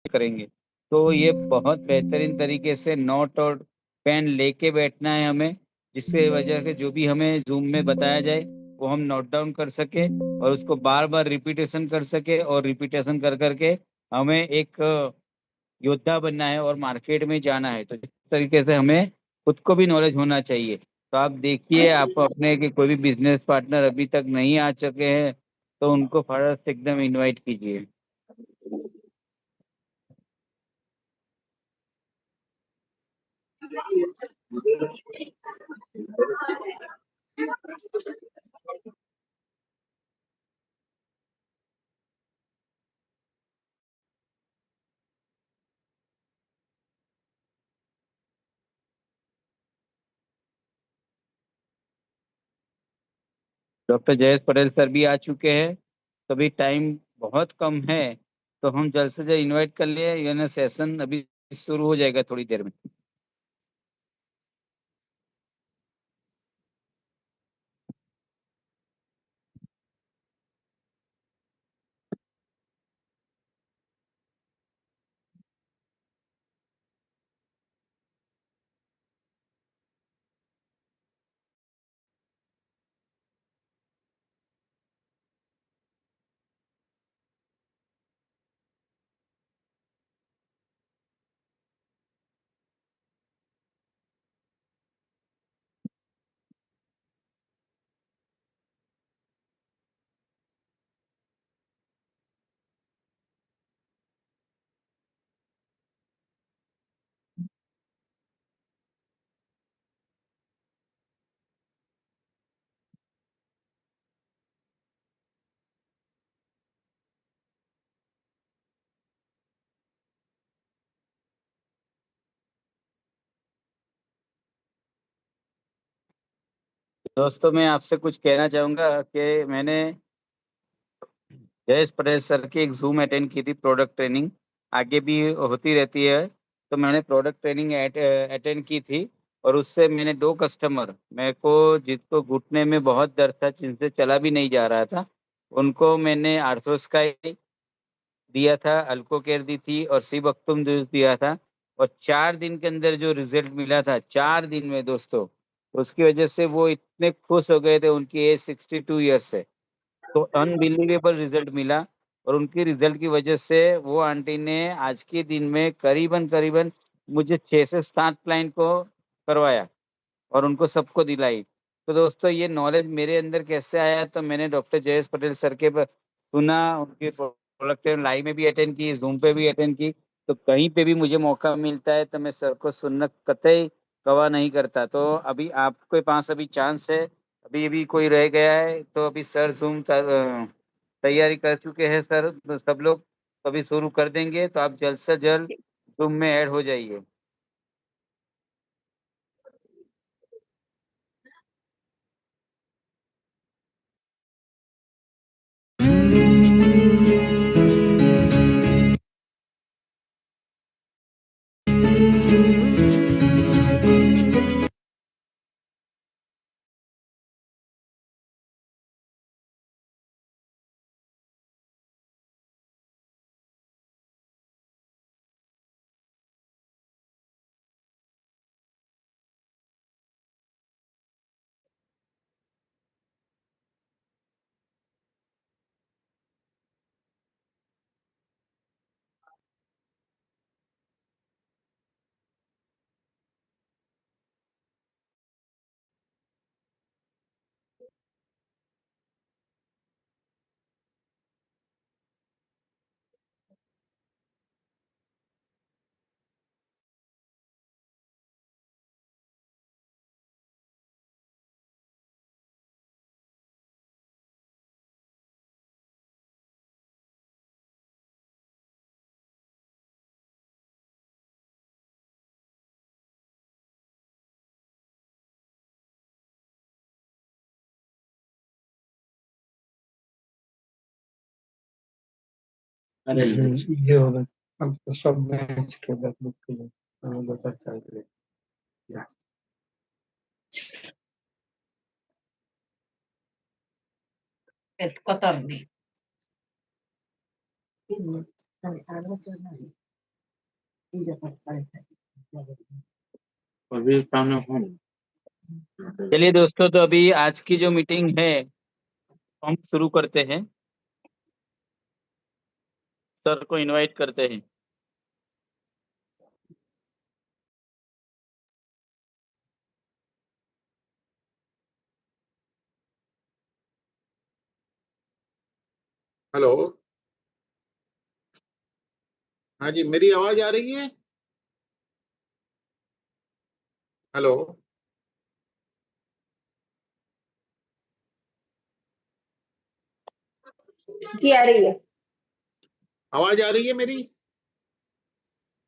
करेंगे। तो ये बहुत बेहतरीन तरीके से नोट और पेन लेके बैठना है हमें, जिससे वजह से जो भी हमें जूम में बताया जाए वो हम नोट डाउन कर सके और उसको बार बार रिपीटेशन कर सके, और रिपीटेशन कर करके हमें एक योद्धा बनना है और मार्केट में जाना है। तो इस तरीके से हमें खुद को भी नॉलेज होना चाहिए। तो आप देखिए, आप अपने के कोई भी बिजनेस पार्टनर अभी तक नहीं आ चुके हैं तो उनको फर्स्ट एकदम इनवाइट कीजिए। डॉक्टर जयेश पटेल सर भी आ चुके हैं। तो अभी टाइम बहुत कम है, तो हम जल्द से जल्द इनवाइट कर लिए, यानी सेशन अभी शुरू हो जाएगा थोड़ी देर में। दोस्तों, मैं आपसे कुछ कहना चाहूंगा कि मैंने जयेश पटेल सर की एक जूम अटेंड की थी, प्रोडक्ट ट्रेनिंग। आगे भी होती रहती है। तो मैंने प्रोडक्ट ट्रेनिंग अटेंड की थी, और उससे मैंने दो कस्टमर, मेरे को जिसको घुटने में बहुत दर्द था, जिनसे चला भी नहीं जा रहा था, उनको मैंने आर्थ्रोस्काई दिया था, अल्को केयर दी थी और सीबक्तुम जूस दिया था। और 4 दिन के अंदर जो रिजल्ट मिला था, 4 दिन में दोस्तों, उसकी वजह से वो इतने खुश हो गए थे। उनकी एज 62 ईयर्स है। तो अनबिलीवेबल रिजल्ट मिला। और उनकी रिजल्ट की वजह से वो आंटी ने आज के दिन में करीबन करीबन मुझे 6 से 7 क्लाइंट को करवाया और उनको सबको दिलाई। तो दोस्तों, ये नॉलेज मेरे अंदर कैसे आया, तो मैंने डॉक्टर जयेश पटेल सर के सुना, उनके प्रोडक्ट लाइव में भी अटेंड की, जूम पे भी अटेंड की। तो कहीं पे भी मुझे मौका मिलता है तो मैं सर को सुनना कतई कवा नहीं करता। तो अभी आपके पास अभी चांस है, अभी अभी कोई रह गया है तो अभी सर जूम तैयारी कर चुके हैं सर, तो सब लोग अभी शुरू कर देंगे, तो आप जल्द से जल्द जूम में ऐड हो जाइए। अरे ये होगा। अब तो सब मैच के बाद बुक के लिए हमें बता चल रही है। Kotorni. अभी सामने हूँ। चलिए दोस्तों, तो अभी आज की जो मीटिंग है हम शुरू करते हैं। सर को इनवाइट करते हैं। हेलो, हाँ जी, मेरी आवाज आ रही है? हेलो, जी आ रही है। आवाज आ रही है मेरी?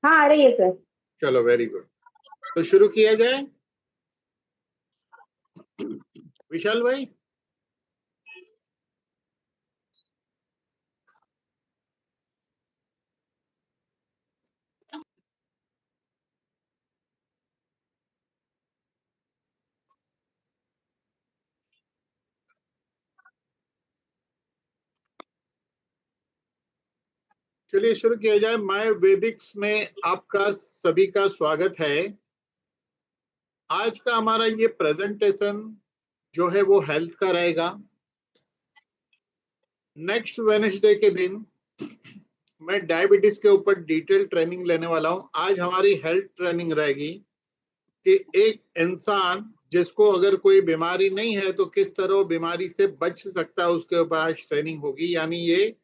हाँ आ रही है सर। चलो, वेरी गुड। तो शुरू किया जाए। विशाल भाई, चलिए शुरू किया जाए। माय वेदिक्स में आपका सभी का स्वागत है। आज का हमारा ये प्रेजेंटेशन जो है वो हेल्थ का रहेगा। नेक्स्ट वेडनेसडे के दिन मैं डायबिटीज के ऊपर डिटेल ट्रेनिंग लेने वाला हूं। आज हमारी हेल्थ ट्रेनिंग रहेगी कि एक इंसान जिसको अगर कोई बीमारी नहीं है तो किस तरह बीमारी से बच सकता है, उसके ऊपर आज ट्रेनिंग होगी। यानी ये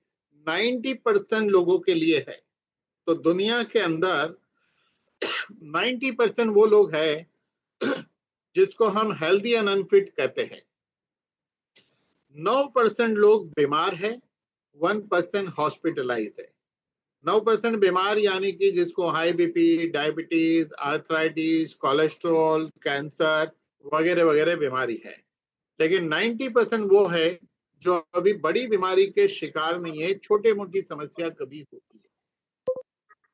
90% लोगों के लिए है। तो दुनिया के अंदर 90% वो लोग हैं जिसको हम हेल्दी एंड अनफिट कहते हैं। 9% लोग बीमार है, 1% हॉस्पिटलाइज है। 9% बीमार यानी कि जिसको high BP, diabetes, arthritis, cholesterol, cancer वगैरह वगैरह बीमारी है। लेकिन 90% वो है जो अभी बड़ी बीमारी के शिकार नहीं है, छोटे मोटी समस्या कभी होती है।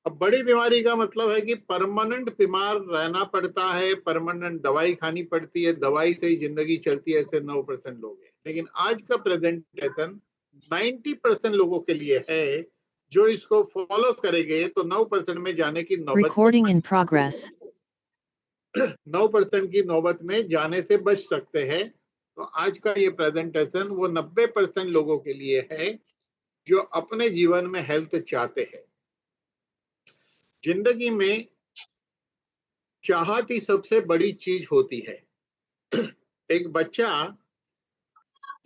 अब बड़ी बीमारी का मतलब है कि परमानेंट बीमार रहना पड़ता है, परमानेंट दवाई खानी पड़ती है, दवाई से ही जिंदगी चलती है। ऐसे 9% लोग हैं। लेकिन आज का प्रेजेंटेशन 90% लोगों के लिए है जो इसको फॉलो करेंगे तो 9% में जाने की नौबत, Recording in progress. 9% की नौबत में जाने से बच सकते हैं। तो आज का ये प्रेजेंटेशन वो 90% लोगों के लिए है जो अपने जीवन में हेल्थ चाहते हैं। जिंदगी में चाहत ही सबसे बड़ी चीज होती है। एक बच्चा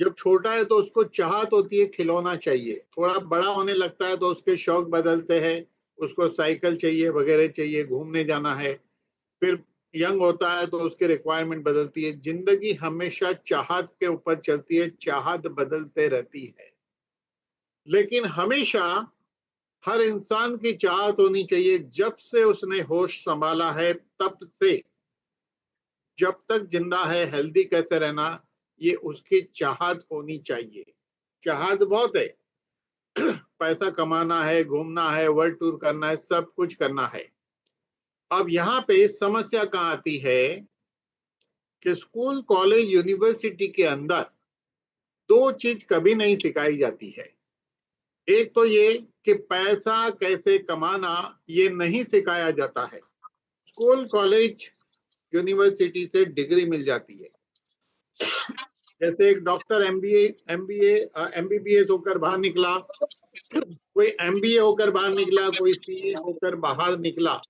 जब छोटा है तो उसको चाहत होती है खिलौना चाहिए। थोड़ा बड़ा होने लगता है तो उसके शौक बदलते हैं, उसको साइकिल चाहिए, वगैरह चाहिए, घूमने जाना है। फिर यंग होता है तो उसकी रिक्वायरमेंट बदलती है। जिंदगी हमेशा चाहत के ऊपर चलती है, चाहत बदलते रहती है। लेकिन हमेशा हर इंसान की चाहत होनी चाहिए, जब से उसने होश संभाला है तब से जब तक जिंदा है हेल्दी कैसे रहना, ये उसकी चाहत होनी चाहिए। चाहत बहुत है, पैसा कमाना है, घूमना है, वर्ल्ड टूर करना है, सब कुछ करना है। अब यहाँ पे समस्या कहाँ आती है कि स्कूल, कॉलेज, यूनिवर्सिटी के अंदर दो चीज कभी नहीं सिखाई जाती है। एक तो ये कि पैसा कैसे कमाना ये नहीं सिखाया जाता है। स्कूल, कॉलेज, यूनिवर्सिटी से डिग्री मिल जाती है। जैसे एक डॉक्टर एमबीबीएस होकर बाहर निकला, कोई एमबीए होकर बाहर निकला, कोई सीए होकर बाहर निकला।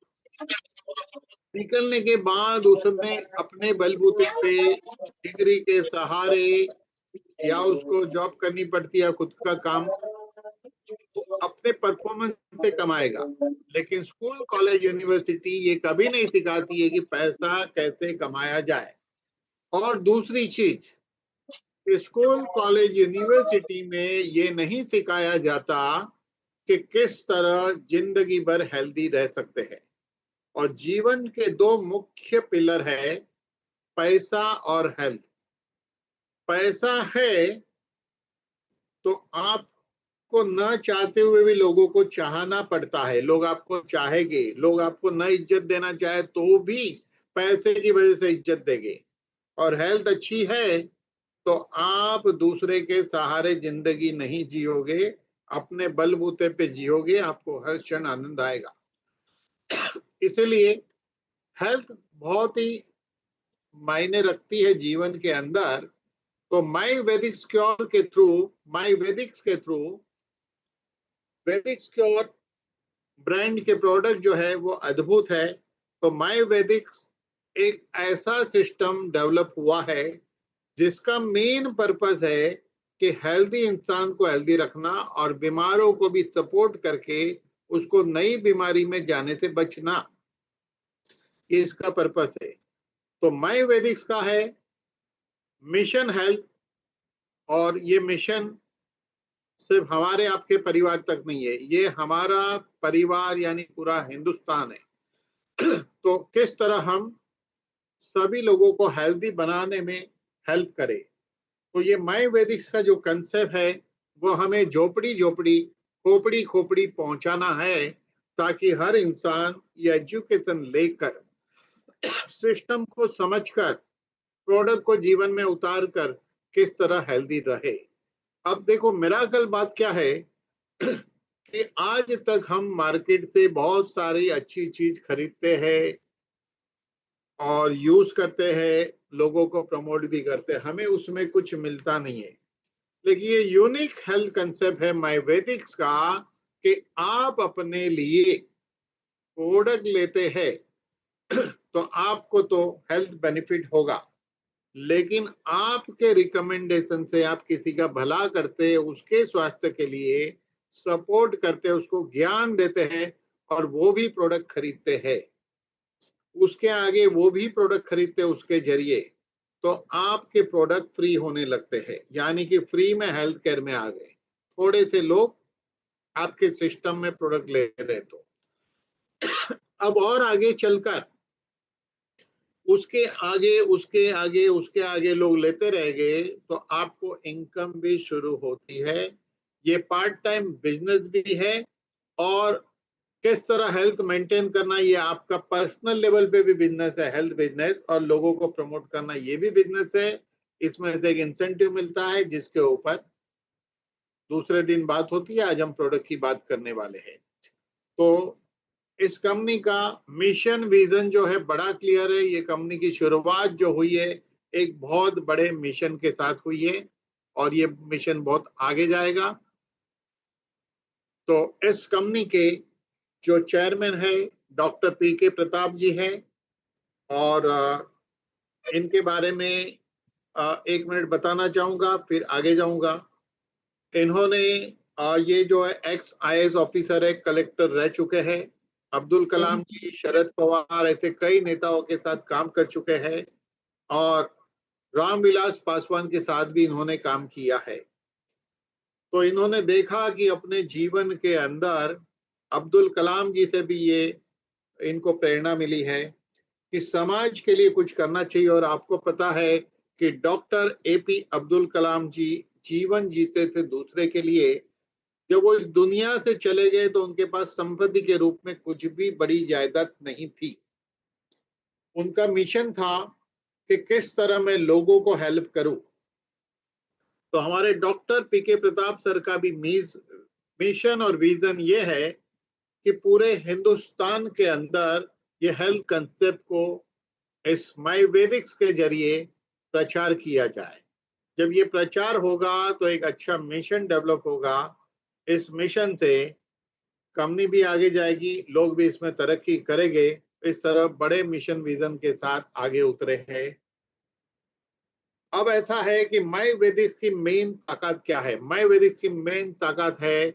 निकलने के बाद उसने अपने बलबूते पे, डिग्री के सहारे, या उसको जॉब करनी पड़ती है, खुद का काम, तो अपने परफॉर्मेंस से कमाएगा। लेकिन स्कूल, कॉलेज, यूनिवर्सिटी ये कभी नहीं सिखाती है कि पैसा कैसे कमाया जाए। और दूसरी चीज, स्कूल, कॉलेज, यूनिवर्सिटी में ये नहीं सिखाया जाता कि किस तरह जिंदगी भर हेल्दी रह सकते हैं। और जीवन के दो मुख्य पिलर है, पैसा और हेल्थ। पैसा है तो आपको न चाहते हुए भी लोगों को चाहना पड़ता है, लोग आपको चाहेंगे। लोग आपको न इज्जत देना चाहे तो भी पैसे की वजह से इज्जत देंगे। और हेल्थ अच्छी है तो आप दूसरे के सहारे जिंदगी नहीं जियोगे, अपने बलबूते पे जियोगे, आपको हर क्षण आनंद आएगा। इसलिए हेल्थ बहुत ही मायने रखती है जीवन के अंदर। तो माई वैदिक्स क्योर के थ्रू, माई वैदिक्स के थ्रू, वैदिक्स क्योर ब्रांड के प्रोडक्ट जो है वो अद्भुत है। तो माई वैदिक्स एक ऐसा सिस्टम डेवलप हुआ है जिसका मेन पर्पस है कि हेल्दी इंसान को हेल्दी रखना और बीमारों को भी सपोर्ट करके उसको नई बीमारी में जाने से बचना, ये इसका पर्पस है। तो माई वैदिक्स का है मिशन हेल्थ, और ये मिशन सिर्फ हमारे आपके परिवार तक नहीं है, ये हमारा परिवार यानी पूरा हिंदुस्तान है। तो किस तरह हम सभी लोगों को हेल्दी बनाने में हेल्प करें। तो ये माई वैदिक्स का जो कंसेप्ट है वो हमें झोपड़ी झोपड़ी, खोपड़ी खोपड़ी पहुंचाना है, ताकि हर इंसान ये एजुकेशन लेकर, सिस्टम को समझकर, प्रोडक्ट को जीवन में उतार कर किस तरह हेल्दी रहे। अब देखो मिराकल बात क्या है कि आज तक हम मार्केट से बहुत सारी अच्छी चीज खरीदते हैं और यूज करते हैं, लोगों को प्रमोट भी करते हैं, हमें उसमें कुछ मिलता नहीं है। लेकिन ये यूनिक हेल्थ कंसेप्ट है माई वैदिक्स का कि आप अपने लिए प्रोडक्ट लेते हैं तो आपको तो हेल्थ बेनिफिट होगा, लेकिन आपके रिकमेंडेशन से आप किसी का भला करते, उसके स्वास्थ्य के लिए सपोर्ट करते, उसको ज्ञान देते हैं और वो भी प्रोडक्ट खरीदते हैं, उसके आगे वो भी प्रोडक्ट खरीदते उसके जरिए, तो आपके प्रोडक्ट फ्री होने लगते हैं, यानी कि फ्री में हेल्थ केयर में आ गए। थोड़े से लोग आपके सिस्टम में प्रोडक्ट ले रहे। तो अब और आगे चलकर उसके आगे उसके आगे उसके आगे लोग लेते रह गए तो आपको इनकम भी शुरू होती है। ये पार्ट टाइम बिजनेस भी है, और किस तरह हेल्थ मेंटेन करना ये आपका पर्सनल लेवल पे भी बिजनेस है, हेल्थ बिजनेस, और लोगों को प्रमोट करना ये भी बिजनेस है। इसमें से एक इंसेंटिव मिलता है जिसके ऊपर दूसरे दिन बात होती है, आज हम प्रोडक्ट की बात करने वाले हैं। तो इस कंपनी का मिशन विजन जो है बड़ा क्लियर है। ये कंपनी की शुरुआत जो हुई है एक बहुत बड़े मिशन के साथ हुई है, और ये मिशन बहुत आगे जाएगा। तो इस कंपनी के जो चेयरमैन है डॉक्टर पीके प्रताप जी हैं, और इनके बारे में 1 मिनट बताना चाहूंगा, फिर आगे जाऊंगा। इन्होंने ये जो है एक्स IAS ऑफिसर है, कलेक्टर रह चुके हैं। अब्दुल कलाम जी, शरद पवार, ऐसे कई नेताओं के साथ काम कर चुके हैं, और रामविलास पासवान के साथ भी इन्होंने काम किया है। तो इन्होंने देखा कि अपने जीवन के अंदर अब्दुल कलाम जी से भी ये इनको प्रेरणा मिली है कि समाज के लिए कुछ करना चाहिए। और आपको पता है कि डॉक्टर AP अब्दुल कलाम जी जीवन जीते थे दूसरे के लिए। जब वो इस दुनिया से चले गए तो उनके पास संपत्ति के रूप में कुछ भी बड़ी जायदाद नहीं थी। उनका मिशन था कि किस तरह मैं लोगों को हेल्प करूं। तो हमारे डॉक्टर पीके प्रताप सर का भी मिशन और विजन ये है कि पूरे हिंदुस्तान के अंदर ये हेल्थ कंसेप्ट को इस माई वैदिक्स के जरिए प्रचार किया जाए। जब ये प्रचार होगा तो एक अच्छा मिशन डेवलप होगा। इस मिशन से कंपनी भी आगे जाएगी, लोग भी इसमें तरक्की करेंगे। इस तरह बड़े मिशन विजन के साथ आगे उतरे हैं। अब ऐसा है कि माई वैदिक की मेन ताकत क्या है? माई वैदिक की मेन ताकत है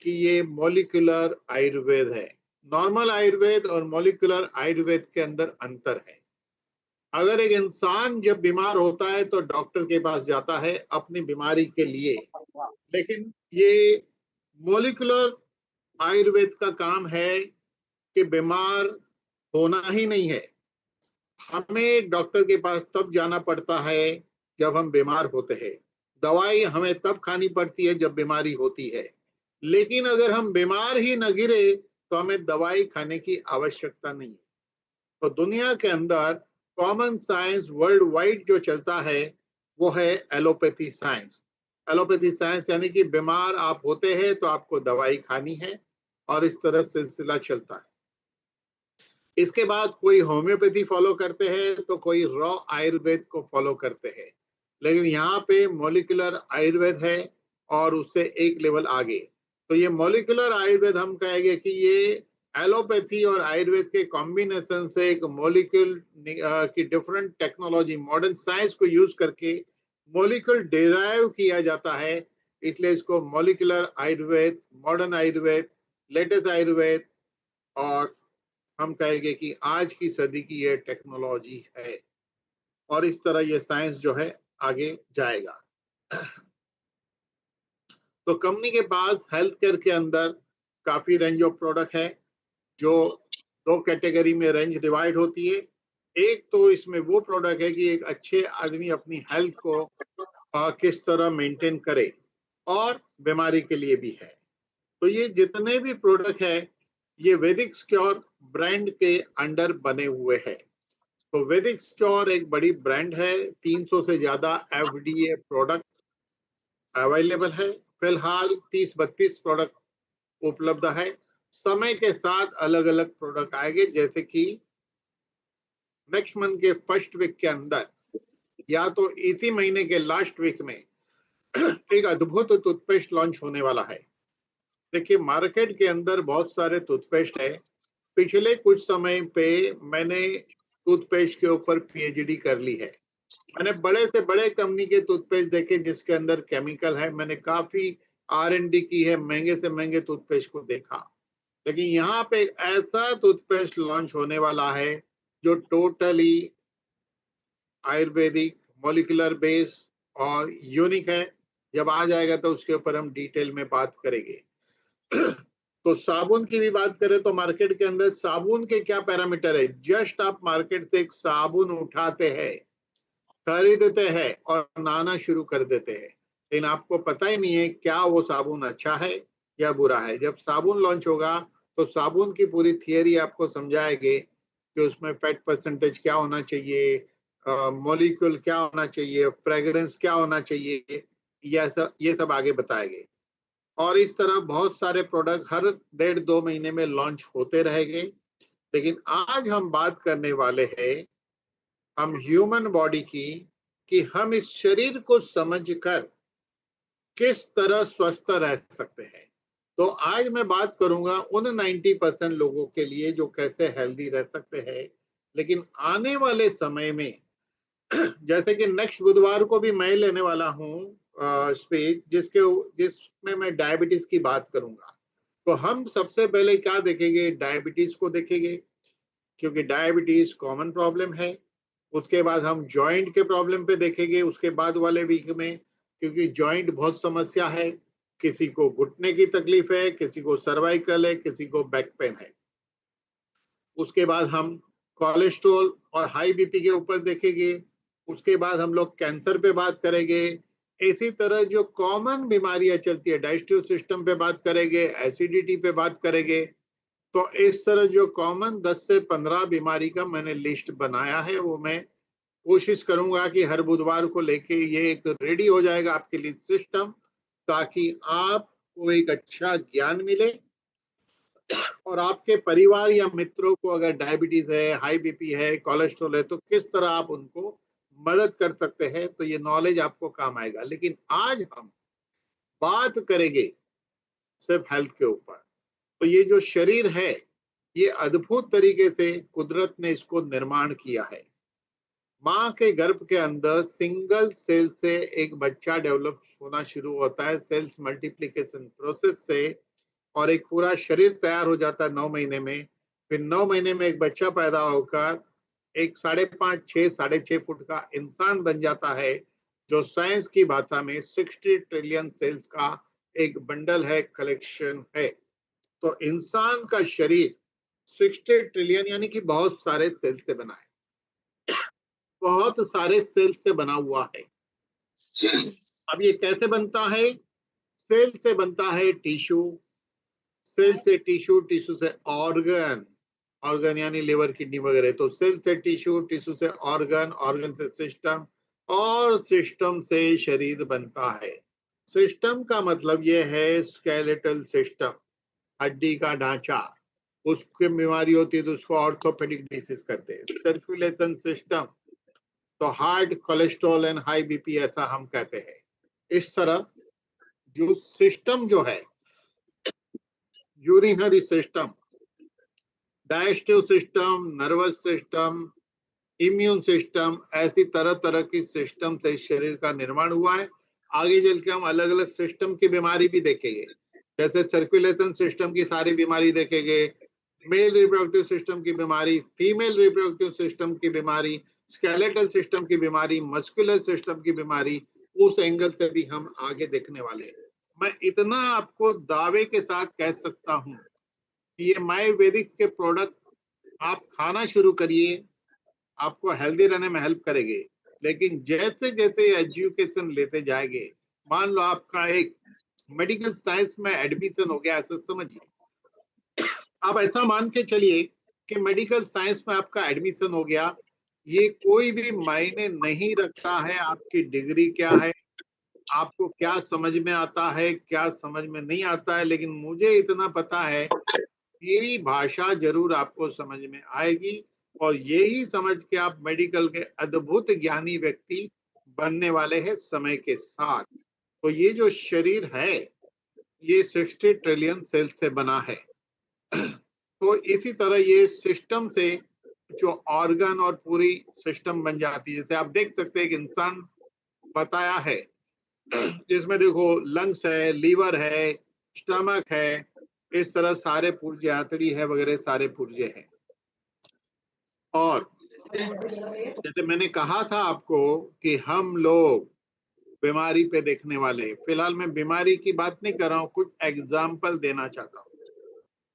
कि ये मॉलिक्यूलर आयुर्वेद है। नॉर्मल आयुर्वेद और मॉलिक्यूलर आयुर्वेद के अंदर अंतर है। अगर एक इंसान जब बीमार होता है तो डॉक्टर के पास जाता है अपनी बीमारी के लिए, लेकिन ये मॉलिक्यूलर आयुर्वेद का काम है कि बीमार होना ही नहीं है। हमें डॉक्टर के पास तब जाना पड़ता है जब हम बीमार होते हैं। दवाई हमें तब खानी पड़ती है जब बीमारी होती है। लेकिन अगर हम बीमार ही न गिरे तो हमें दवाई खाने की आवश्यकता नहीं है। तो दुनिया के अंदर कॉमन साइंस वर्ल्ड वाइड जो चलता है वो है एलोपैथी साइंस। एलोपैथी साइंस यानी कि बीमार आप होते हैं तो आपको दवाई खानी है, और इस तरह सिलसिला चलता है। इसके बाद कोई होम्योपैथी फॉलो करते हैं तो कोई रॉ आयुर्वेद को फॉलो करते हैं, लेकिन यहाँ पे मॉलिक्यूलर आयुर्वेद है और उससे एक लेवल आगे। तो ये मॉलिक्यूलर आयुर्वेद हम कहेंगे कि ये एलोपैथी और आयुर्वेद के कॉम्बिनेशन से एक मॉलिक्यूल की डिफरेंट टेक्नोलॉजी मॉडर्न साइंस को यूज करके मॉलिक्यूल डिराइव किया जाता है, इसलिए इसको molecular Ayurveda, modern Ayurveda, latest Ayurveda, और हम कहेंगे कि आज की सदी की ये टेक्नोलॉजी है। और इस तरह ये साइंस जो है आगे जाएगा। तो कंपनी के पास हेल्थ केयर के अंदर काफी रेंज ऑफ प्रोडक्ट है, जो दो कैटेगरी में रेंज डिवाइड होती है। एक तो इसमें वो प्रोडक्ट है कि एक अच्छे आदमी अपनी हेल्थ को किस तरह मेंटेन करे, और बीमारी के लिए भी है। तो ये जितने भी प्रोडक्ट है ये वैदिक स्क्योर ब्रांड के अंडर बने हुए हैं। तो वैदिक स्क्योर एक बड़ी ब्रांड है, 300 से ज्यादा FDA प्रोडक्ट अवेलेबल है। फिलहाल 30-32 प्रोडक्ट उपलब्ध है। समय के साथ अलग अलग प्रोडक्ट आएंगे, जैसे कि नेक्स्ट मंथ के फर्स्ट वीक के अंदर या तो इसी महीने के लास्ट वीक में एक अद्भुत टूथपेस्ट लॉन्च होने वाला है। देखिए, मार्केट के अंदर बहुत सारे टूथपेस्ट है। पिछले कुछ समय पे मैंने टूथपेस्ट के ऊपर PhD कर ली है। मैंने बड़े से बड़े कंपनी के टूथपेस्ट देखे जिसके अंदर केमिकल है। मैंने काफी R&D की है, महंगे से महंगे टूथपेस्ट को देखा। लेकिन यहाँ पे एक ऐसा टूथपेस्ट लॉन्च होने वाला है जो टोटली आयुर्वेदिक, मॉलिक्यूलर बेस और यूनिक है। जब आ जाएगा तो उसके ऊपर हम डिटेल में बात करेंगे। तो साबुन की भी बात करें तो मार्केट के अंदर साबुन के क्या पैरामीटर है। जस्ट आप मार्केट से एक साबुन उठाते हैं, खरीदते हैं और नहाना शुरू कर देते हैं, लेकिन आपको पता ही नहीं है क्या वो साबुन अच्छा है या बुरा है। जब साबुन लॉन्च होगा तो साबुन की पूरी थियरी आपको समझाएंगे कि उसमें फैट परसेंटेज क्या होना चाहिए, मॉलिक्यूल क्या होना चाहिए, फ्रेग्रेंस क्या होना चाहिए, ये सब आगे बताएंगे। और इस तरह बहुत सारे प्रोडक्ट हर 1.5-2 महीने में लॉन्च होते रहेंगे। लेकिन आज हम बात करने वाले हैं हम ह्यूमन बॉडी की, कि हम इस शरीर को समझकर किस तरह स्वस्थ रह सकते हैं। तो आज मैं बात करूंगा उन 90% लोगों के लिए जो कैसे हेल्दी रह सकते हैं। लेकिन आने वाले समय में जैसे कि नेक्स्ट बुधवार को भी मैं लेने वाला हूँ स्पीच, जिसमें मैं डायबिटीज की बात करूंगा। तो हम सबसे पहले क्या देखेंगे, डायबिटीज को देखेंगे, क्योंकि डायबिटीज कॉमन प्रॉब्लम है। उसके बाद हम जॉइंट के प्रॉब्लम पे देखेंगे उसके बाद वाले वीक में, क्योंकि जॉइंट बहुत समस्या है। किसी को घुटने की तकलीफ है, किसी को सर्वाइकल है, किसी को बैक पेन है। उसके बाद हम कोलेस्ट्रॉल और हाई बीपी के ऊपर देखेंगे। उसके बाद हम लोग कैंसर पे बात करेंगे। इसी तरह जो कॉमन बीमारियां चलती है, डाइजेस्टिव सिस्टम पे बात करेंगे, एसिडिटी पे बात करेंगे। तो इस तरह जो कॉमन 10 से 15 बीमारी का मैंने लिस्ट बनाया है, वो मैं कोशिश करूंगा कि हर बुधवार को लेके ये एक रेडी हो जाएगा आपके लिए सिस्टम, ताकि आपको एक अच्छा ज्ञान मिले और आपके परिवार या मित्रों को अगर डायबिटीज है, हाई बीपी है, कोलेस्ट्रॉल है, तो किस तरह आप उनको मदद कर सकते हैं। तो ये नॉलेज आपको काम आएगा। लेकिन आज हम बात करेंगे सिर्फ हेल्थ के ऊपर। तो ये जो शरीर है ये अद्भुत तरीके से कुदरत ने इसको निर्माण किया है। माँ के गर्भ के अंदर सिंगल सेल से एक बच्चा डेवलप होना शुरू होता है, सेल्स मल्टीप्लिकेशन प्रोसेस से, और एक पूरा शरीर तैयार हो जाता है 9 महीने में। फिर 9 महीने में एक बच्चा पैदा होकर एक 5.5, 6, 6.5 फुट का इंसान बन जाता है, जो साइंस की भाषा में 60 ट्रिलियन सेल्स का एक बंडल है, कलेक्शन है। तो इंसान का शरीर 60 ट्रिलियन यानी कि बहुत सारे सेल से बना है, बहुत सारे सेल से बना हुआ है। अब ये कैसे बनता है? सेल से बनता है टिश्यू, सेल से टिश्यू, टिश्यू से ऑर्गन, ऑर्गन यानी लिवर, किडनी वगैरह। तो सेल से टिश्यू, टिश्यू से ऑर्गन, ऑर्गन से सिस्टम, और सिस्टम से शरीर बनता है। सिस्टम का मतलब ये है स्केलेटल सिस्टम, हड्डी का ढांचा। उसकी बीमारी होती है तो उसको ऑर्थोपेडिक डिसीज कहते हैं। सर्कुलेशन सिस्टम तो heart, cholesterol and high BP ऐसा हम कहते हैं। इस तरह जो सिस्टम जो है, urinary system, digestive system, nervous system, immune system, ऐसी तरह तरह की सिस्टम से शरीर का निर्माण हुआ है। आगे चल के हम अलग अलग सिस्टम की बीमारी भी देखेंगे, जैसे सर्कुलेशन सिस्टम की सारी बीमारी देखेंगे, मेल रिप्रोडक्टिव सिस्टम की बीमारी, फीमेल रिप्रोडक्टिव सिस्टम की बीमारी, स्केलेटल सिस्टम की बीमारी, मस्कुलर सिस्टम की बीमारी, उस एंगल से भी हम आगे देखने वाले हैं। मैं इतना आपको दावे के साथ कह सकता हूं कि ये माय वैदिक के प्रोडक्ट आप खाना शुरू करिए, आपको हेल्दी रहने में हेल्प करेंगे। लेकिन जैसे जैसे एजुकेशन लेते जाएंगे, मान लो आपका एक मेडिकल साइंस में एडमिशन हो गया, ऐसा समझिए। आप ऐसा मान के चलिए कि मेडिकल साइंस में आपका एडमिशन हो गया, ये कोई भी मायने नहीं रखता है आपकी डिग्री क्या है, आपको क्या समझ में आता है, क्या समझ में नहीं आता है। लेकिन मुझे इतना पता है, मेरी भाषा जरूर आपको समझ में आएगी और यही समझ के आप मेडिकल के अद्भुत ज्ञानी व्यक्ति बनने वाले हैं समय के साथ। तो ये जो शरीर है, ये 60 ट्रिलियन सेल से बना है। तो इसी तरह ये सिस्टम से जो ऑर्गन और पूरी सिस्टम बन जाती है। जैसे आप देख सकते हैं, एक इंसान बताया है जिसमें देखो लंग्स है, लीवर है, स्टमक है, इस तरह सारे पुर्जे, आंतड़ी है वगैरह सारे पुर्जे हैं। और जैसे मैंने कहा था आपको कि हम लोग बीमारी पे देखने वाले हैं। फिलहाल मैं बीमारी की बात नहीं कर रहा हूँ, कुछ एग्जाम्पल देना चाहता हूँ।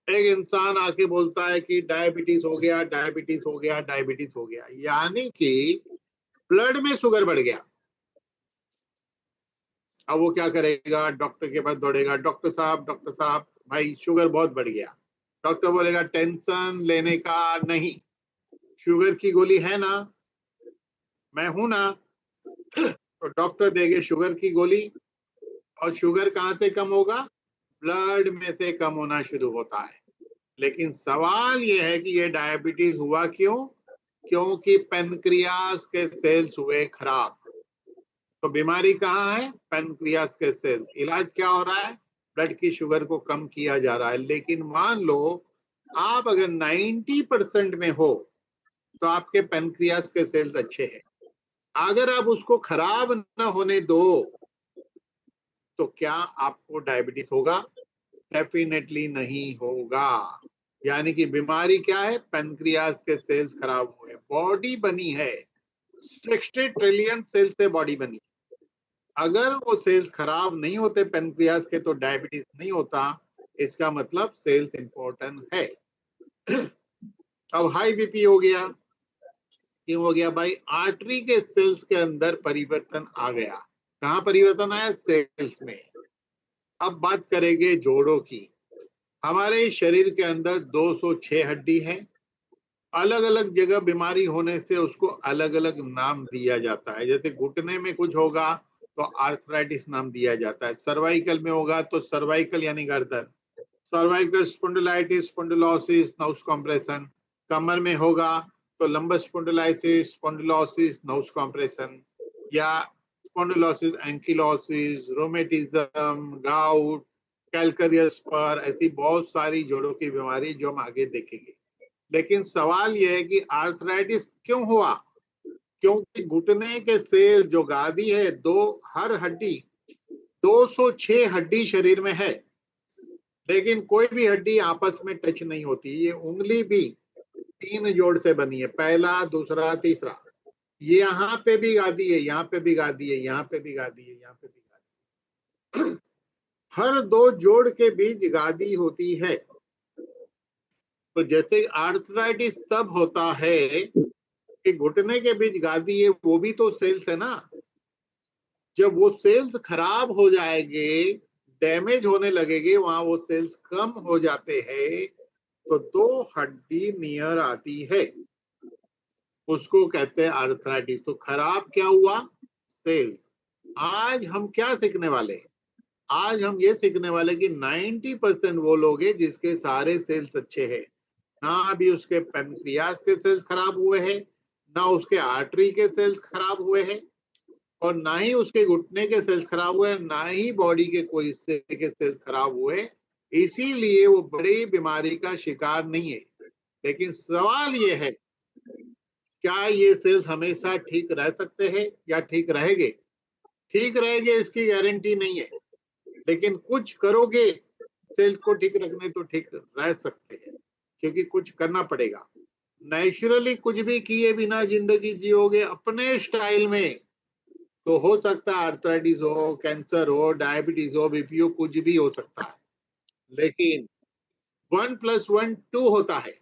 एक इंसान आके बोलता है कि डायबिटीज हो गया, डायबिटीज हो गया, डायबिटीज हो गया, यानी कि ब्लड में शुगर बढ़ गया। अब वो क्या करेगा, डॉक्टर के पास दौड़ेगा, डॉक्टर साहब भाई शुगर बहुत बढ़ गया। डॉक्टर बोलेगा टेंशन लेने का नहीं, शुगर की गोली है ना, मैं हूं ना। तो डॉक्टर देंगे शुगर की गोली, और शुगर कहाँ से कम होगा, ब्लड में से कम होना शुरू होता है। लेकिन सवाल यह है कि ये डायबिटीज हुआ क्यों, क्योंकि पेनक्रियास के सेल्स हुए खराब। तो बीमारी कहाँ है, पेनक्रियास के सेल्स। इलाज क्या हो रहा है, ब्लड की शुगर को कम किया जा रहा है। लेकिन मान लो आप अगर 90% में हो तो आपके पेनक्रियास के सेल्स अच्छे हैं। अगर आप उसको खराब न होने दो तो क्या आपको डायबिटीज होगा, डेफिनेटली नहीं होगा। यानी कि बीमारी क्या है, पेनक्रियास के सेल्स खराब हुए। बॉडी बनी है 60 ट्रिलियन सेल से बॉडी बनी, अगर वो सेल्स खराब नहीं होते पेनक्रियास के तो डायबिटीज नहीं होता। इसका मतलब सेल्स इंपॉर्टेंट है। अब हाई बीपी हो गया, क्यों हो गया भाई, आर्टरी के सेल्स के अंदर परिवर्तन आ गया। कहाँ परिवर्तन आया, सेल्स में। अब बात करेंगे जोड़ों की। हमारे शरीर के अंदर 206 हड्डी है। अलग अलग जगह बीमारी होने से उसको अलग अलग नाम दिया जाता है। जैसे घुटने में कुछ होगा तो आर्थराइटिस नाम दिया जाता है, सर्वाइकल में होगा तो सर्वाइकल यानी गर्दन, सर्वाइकल स्पॉन्डिलाइटिस, स्पॉन्डिलोसिस, नाउस कॉम्प्रेशन। कमर में होगा तो लंबस स्पॉन्डिलाइसिस, स्पॉन्डिलोसिस, नाउस कॉम्प्रेशन, या spondylosis ankylosis, rheumatism, gout, calcareous पर, ऐसी बहुत सारी जोड़ों की बीमारी जो हम आगे देखेंगे। लेकिन सवाल यह है कि आर्थराइटिस क्यों हुआ, क्योंकि घुटने के सेल जो गादी है, हर हड्डी 206 हड्डी शरीर में है, लेकिन कोई भी हड्डी आपस में टच नहीं होती। ये उंगली भी 3 जोड़ से बनी है, पहला, दूसरा, तीसरा। ये यहाँ पे भी गादी है, यहाँ पे भी गादी है, यहाँ पे भी गादी है, यहाँ पे भी गादी है। हर 2 जोड़ के बीच गादी होती है। तो जैसे आर्थराइटिस तब होता है कि घुटने के बीच गादी है, वो भी तो सेल्स है ना। जब वो सेल्स खराब हो जाएंगे, डैमेज होने लगेंगे, वहां वो सेल्स कम हो जाते हैं, तो 2 हड्डी नियर आती है, उसको कहते हैं आर्थराइटिस। तो खराब क्या हुआ, सेल्स। आज हम क्या सीखने वाले, आज हम ये सीखने वाले कि 90% वो लोग हैं जिसके सारे सेल्स अच्छे हैं, ना अभी उसके पैनक्रियास के सेल्स खराब हुए हैं, ना उसके आर्टरी के सेल्स खराब हुए हैं, और ना ही उसके घुटने के सेल्स खराब हुए, ना ही बॉडी के कोई हिस्से के सेल्स खराब हुए। इसीलिए वो बड़ी बीमारी का शिकार नहीं है। लेकिन सवाल ये है, क्या ये सेल्स हमेशा ठीक रह सकते हैं या ठीक रहेंगे? ठीक रहेंगे इसकी गारंटी नहीं है, लेकिन कुछ करोगे सेल्स को ठीक रखने तो ठीक रह सकते हैं, क्योंकि कुछ करना पड़ेगा। नेचुरली कुछ भी किए बिना जिंदगी जियोगे अपने स्टाइल में, तो हो सकता है आर्थराइटिस हो, कैंसर हो, डायबिटीज हो, बीपी हो, कुछ भी हो सकता है। लेकिन 1+1 2 होता है।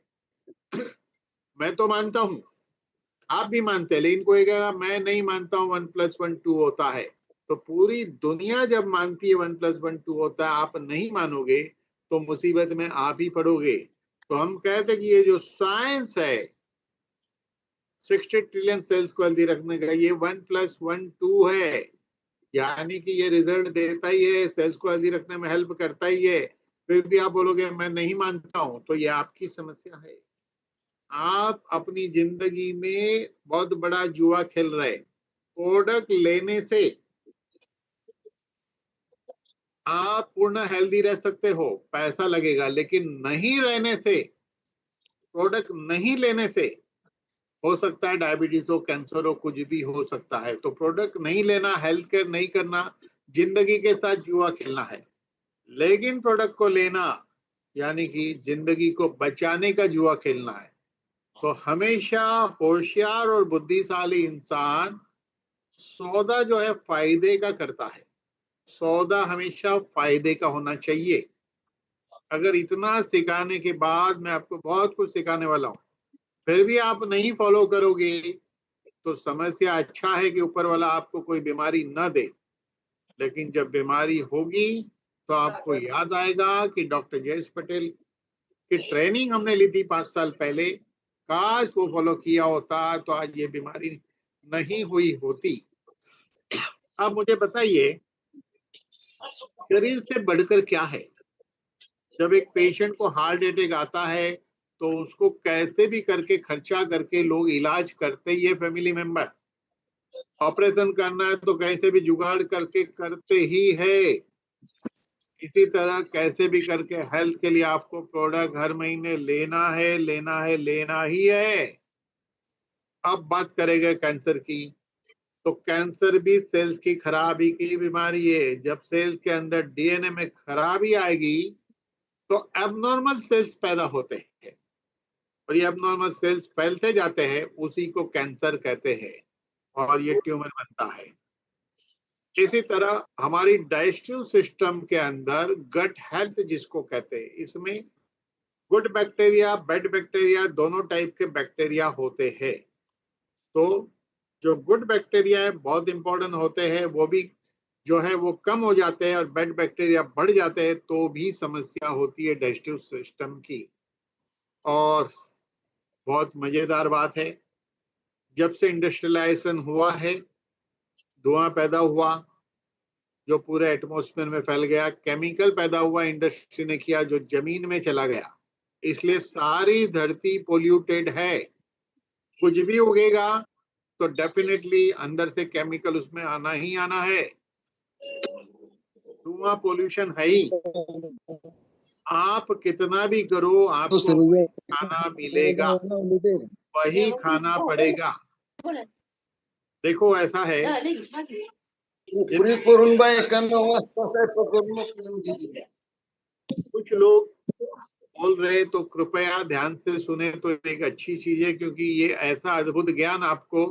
मैं तो मानता हूं, आप भी मानते हैं, लेकिन कोई कहेगा मैं नहीं मानता हूं 1+1 2 होता है। तो पूरी दुनिया जब मानती है 1+1 2 होता है, आप नहीं मानोगे तो मुसीबत में आप ही पड़ोगे। तो हम कहते हैं कि ये जो साइंस है 60 ट्रिलियन सेल्स को हेल्दी रखने का, ये 1+1 2 है। यानी कि ये रिजल्ट देता ही है, सेल्स को हेल्दी रखने में हेल्प करता ही है। फिर भी आप बोलोगे मैं नहीं मानता हूं, तो ये आपकी समस्या है। आप अपनी जिंदगी में बहुत बड़ा जुआ खेल रहे। प्रोडक्ट लेने से आप पूर्ण हेल्दी रह सकते हो, पैसा लगेगा, लेकिन नहीं रहने से, प्रोडक्ट नहीं लेने से हो सकता है डायबिटीज हो, कैंसर हो, कुछ भी हो सकता है। तो प्रोडक्ट नहीं लेना, हेल्थ केयर नहीं करना, जिंदगी के साथ जुआ खेलना है। लेकिन प्रोडक्ट को लेना यानी कि जिंदगी को बचाने का जुआ खेलना है। तो हमेशा होशियार और बुद्धिशाली इंसान सौदा जो है फायदे का करता है। सौदा हमेशा फायदे का होना चाहिए। अगर इतना सिखाने के बाद, मैं आपको बहुत कुछ सिखाने वाला हूँ, फिर भी आप नहीं फॉलो करोगे तो समस्या। अच्छा है कि ऊपर वाला आपको कोई बीमारी न दे, लेकिन जब बीमारी होगी तो आपको याद आएगा कि डॉक्टर जयेश पटेल की ट्रेनिंग हमने ली थी 5 साल पहले, काश वो फॉलो किया होता तो आज ये बीमारी नहीं हुई होती। अब मुझे बताइए, शरीर से बढ़कर क्या है? जब एक पेशेंट को हार्ट अटैक आता है तो उसको कैसे भी करके खर्चा करके लोग इलाज करते ही है। फैमिली मेंबर ऑपरेशन करना है तो कैसे भी जुगाड़ करके करते ही है। इसी तरह कैसे भी करके हेल्थ के लिए आपको प्रोडक्ट हर महीने लेना है, लेना है, लेना ही है। अब बात करेंगे कैंसर की। तो कैंसर भी सेल्स की खराबी की बीमारी है। जब सेल्स के अंदर डीएनए में खराबी आएगी तो एबनॉर्मल सेल्स पैदा होते हैं, और ये एबनॉर्मल सेल्स फैलते जाते हैं, उसी को कैंसर कहते हैं, और ये ट्यूमर बनता है। इसी तरह हमारी डाइजेस्टिव सिस्टम के अंदर गट हेल्थ जिसको कहते हैं, इसमें गुड बैक्टीरिया, बैड बैक्टीरिया, दोनों टाइप के बैक्टीरिया होते हैं। तो जो गुड बैक्टीरिया है बहुत इंपॉर्टेंट होते हैं, वो भी जो है वो कम हो जाते हैं, और बैड बैक्टीरिया बढ़ जाते हैं तो भी समस्या होती है डाइजेस्टिव सिस्टम की। और बहुत मजेदार बात है, जब से इंडस्ट्रियलाइजेशन हुआ है, धुआं पैदा हुआ जो पूरे एटमॉस्फेयर में फैल गया, केमिकल पैदा हुआ इंडस्ट्री ने किया जो जमीन में चला गया, इसलिए सारी धरती पोल्यूटेड है। कुछ भी उगेगा तो डेफिनेटली अंदर से केमिकल उसमें आना ही आना है। धुआं पोल्यूशन है ही। आप कितना भी करो आपको खाना मिलेगा, वही खाना पड़ेगा। देखो ऐसा है, कुछ लोग बोल रहे तो कृपया ध्यान से सुने तो एक अच्छी चीज है, क्योंकि ये ऐसा अद्भुत ज्ञान आपको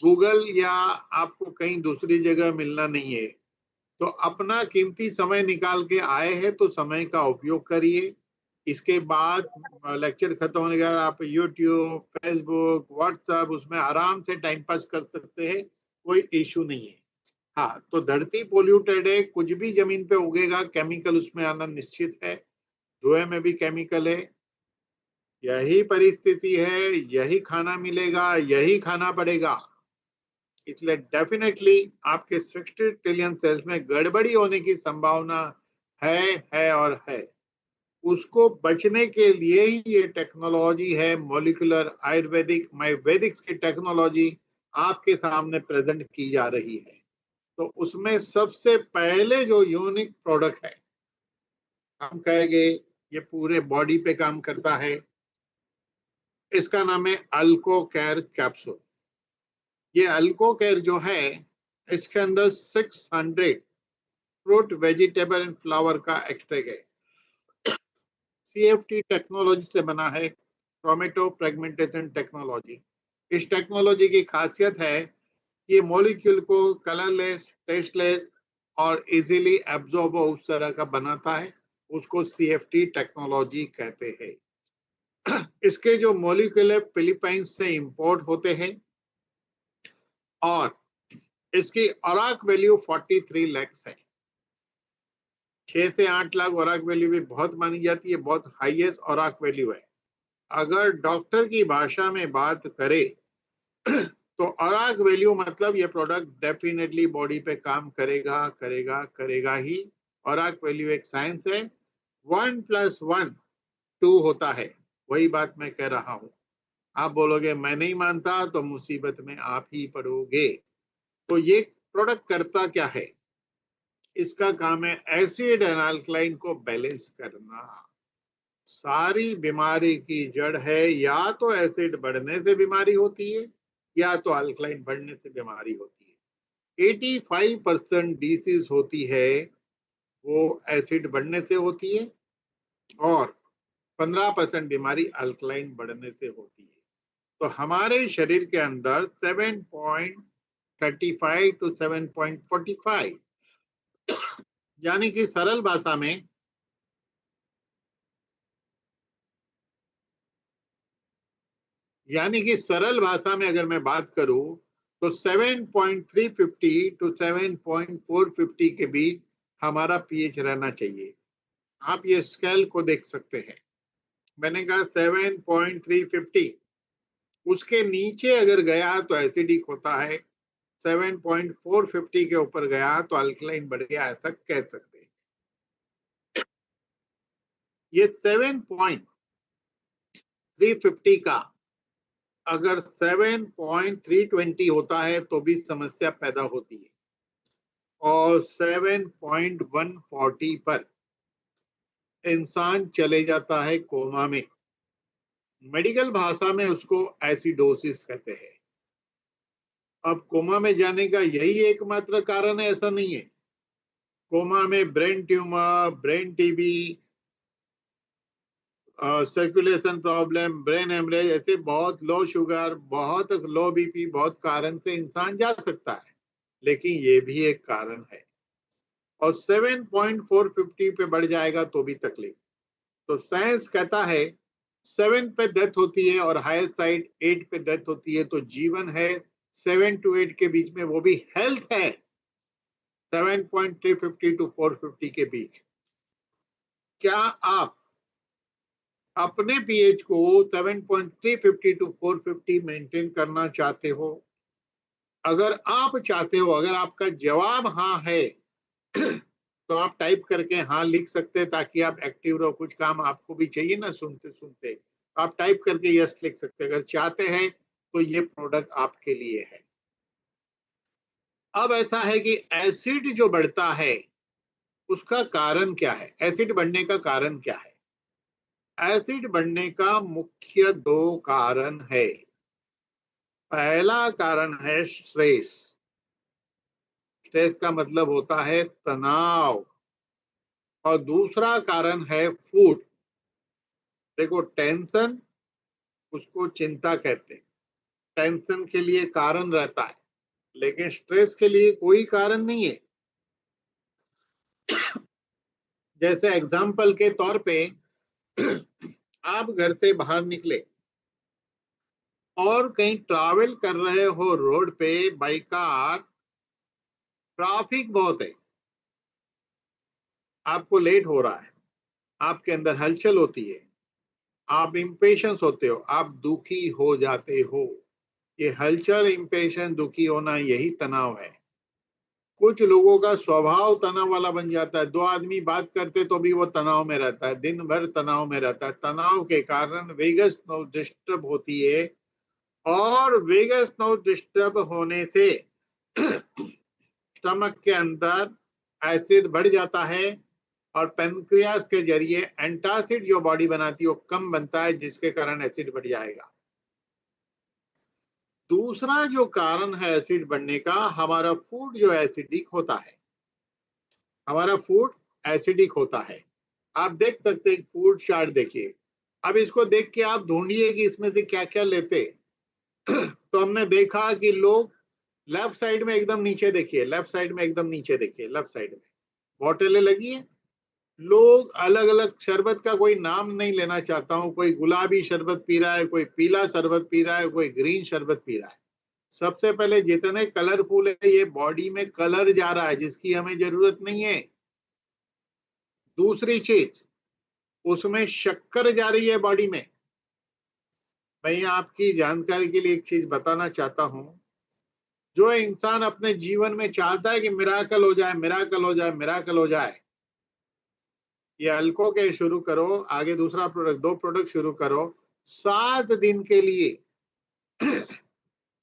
गूगल या आपको कहीं दूसरी जगह मिलना नहीं है। तो अपना कीमती समय निकाल के आए हैं तो समय का उपयोग करिए। इसके बाद लेक्चर खत्म होने के बाद आप यूट्यूब, फेसबुक, व्हाट्सएप उसमें आराम से टाइम पास कर सकते हैं, कोई इशू नहीं है। हाँ, तो धरती पोल्यूटेड है, कुछ भी जमीन पे उगेगा केमिकल उसमें आना निश्चित है। धुएं में भी केमिकल है। यही परिस्थिति है, यही खाना मिलेगा, यही खाना पड़ेगा। इसलिए डेफिनेटली आपके 60 ट्रिलियन सेल्स में गड़बड़ी होने की संभावना है और है। उसको बचने के लिए ही ये टेक्नोलॉजी है मॉलिक्यूलर आयुर्वेदिक वैदिक की टेक्नोलॉजी आपके सामने प्रेजेंट की जा रही है। तो उसमें सबसे पहले जो यूनिक प्रोडक्ट है, हम कहेंगे ये पूरे बॉडी पे काम करता है, इसका नाम है अल्को केयर कैप्सूल। ये अल्को केयर जो है, इसके अंदर 600 फ्रूट वेजिटेबल एंड फ्लावर का एक्सट्रैक्ट है। CFT टेक्नोलॉजी से बना है, टोमेटो फ्रेगमेंटेशन टेक्नोलॉजी। इस टेक्नोलॉजी की खासियत है ये मॉलिक्यूल को कलरलेस, टेस्टलेस और इजीली एब्जॉर्ब उस तरह का बनाता है, उसको CFT टेक्नोलॉजी कहते हैं। इसके जो मॉलिक्यूल है फिलीपाइंस से इंपोर्ट होते हैं और इसकी औराक वैल्यू 43 लाख है। 6 से 8 लाख औराक वैल्यू भी बहुत मानी जाती है, बहुत हाईएस्ट औराक वैल्यू है। अगर डॉक्टर की भाषा में बात करें तो औराक वैल्यू मतलब ये प्रोडक्ट डेफिनेटली बॉडी पे काम करेगा करेगा करेगा ही। औराक वैल्यू एक साइंस है, 1 + 1 2 होता है, वही बात मैं कह रहा हूं। आप बोलोगे मैं नहीं मानता तो मुसीबत में आप ही पड़ोगे। तो ये प्रोडक्ट करता क्या है? इसका काम है एसिड एंड अल्कलाइन को बैलेंस करना। सारी बीमारी की जड़ है, या तो एसिड बढ़ने से बीमारी होती है या तो अल्कलाइन बढ़ने से बीमारी होती है। 85% डिसीज होती है वो एसिड बढ़ने से होती है और 15% बीमारी अल्कलाइन बढ़ने से होती है। तो हमारे शरीर के अंदर 7.35 to 7.45 यानी कि सरल भाषा में अगर मैं बात करूं तो 7.350 to 7.450 के बीच हमारा पीएच रहना चाहिए। आप ये स्केल को देख सकते हैं, मैंने कहा 7.350, उसके नीचे अगर गया तो एसिडिक होता है, 7.450 के ऊपर गया तो अल्कलाइन बढ़ गया, ऐसा कह सकते हैं। ये 7.350 का अगर 7.320 होता है तो भी समस्या पैदा होती है, और 7.140 पर इंसान चले जाता है कोमा में। मेडिकल भाषा में उसको एसिडोसिस कहते हैं। अब कोमा में जाने का यही एकमात्र कारण है ऐसा नहीं है। कोमा में brain tumour, brain TB, circulation problem, brain haemorrhage, ऐसे बहुत लो शुगर, बहुत लो बीपी, बहुत कारण से इंसान जा सकता है, लेकिन ये भी एक कारण है। और 7.450 पे बढ़ जाएगा तो भी तकलीफ। तो साइंस कहता है 7 पे डेथ होती है और हायर साइड 8 पे डेथ होती है, तो जीवन है 7 to 8 के बीच में, वो भी हेल्थ है 7.350 to 450 के बीच। क्या आप अपने पीएच को 7.350 to 450 मेंटेन करना चाहते हो? अगर आप चाहते हो, अगर आपका जवाब हाँ है तो आप टाइप करके हाँ लिख सकते हैं, ताकि आप एक्टिव रहो। कुछ काम आपको भी चाहिए ना सुनते सुनते, आप टाइप करके यस लिख सकते हैं। अगर चाहते हैं तो ये प्रोडक्ट आपके लिए है। अब ऐसा है कि एसिड जो बढ़ता है उसका कारण क्या है? एसिड बढ़ने का कारण क्या है? एसिड बढ़ने का मुख्य 2 कारण है। पहला कारण है स्ट्रेस। स्ट्रेस का मतलब होता है तनाव। और दूसरा कारण है फूड। देखो, टेंशन, उसको चिंता कहते हैं। टेंशन के लिए कारण रहता है, लेकिन स्ट्रेस के लिए कोई कारण नहीं है। जैसे एग्जाम्पल के तौर पे आप घर से बाहर निकले और कहीं ट्रैवल कर रहे हो, रोड पे बाई कार, ट्रैफिक बहुत है, आपको लेट हो रहा है, आपके अंदर हलचल होती है, आप इम्पेशंस होते हो, आप दुखी हो जाते हो। ये हलचल, इम्पेशन, दुखी होना, यही तनाव है। कुछ लोगों का स्वभाव तनाव वाला बन जाता है, दो आदमी बात करते तो भी वो तनाव में रहता है, दिन भर तनाव में रहता है। तनाव के कारण वेगस नर्व डिस्टर्ब होती है और वेगस नर्व डिस्टर्ब होने से स्टमक के अंदर एसिड बढ़ जाता है और पेनक्रियास के जरिए एंटासिड जो बॉडी बनाती है वो कम बनता है, जिसके कारण एसिड बढ़ जाएगा। दूसरा जो कारण है एसिड बढ़ने का, हमारा फूड जो एसिडिक होता है, हमारा फूड एसिडिक होता है। आप देख सकते हैं फूड चार्ट देखिए। अब इसको देख के आप ढूंढिए कि इसमें से क्या क्या लेते। तो हमने देखा कि लोग लेफ्ट साइड में एकदम नीचे देखिए, लेफ्ट साइड में एकदम नीचे देखिए, लेफ्ट साइड में बोतलें लगी है। लोग अलग अलग शरबत का कोई नाम नहीं लेना चाहता हूं, कोई गुलाबी शरबत पी रहा है, कोई पीला शरबत पी रहा है, कोई ग्रीन शरबत पी रहा है। सबसे पहले जितने कलरफुल है ये बॉडी में कलर जा रहा है जिसकी हमें जरूरत नहीं है। दूसरी चीज, उसमें शक्कर जा रही है बॉडी में। मैं आपकी जानकारी के लिए एक चीज बताना चाहता हूं, जो इंसान अपने जीवन में चाहता है कि मिराकल हो जाए, मिराकल हो जाए, मिराकल हो जाए, ये अल्को के शुरू करो, आगे दूसरा प्रोडक्ट, 2 प्रोडक्ट शुरू करो। 7 दिन के लिए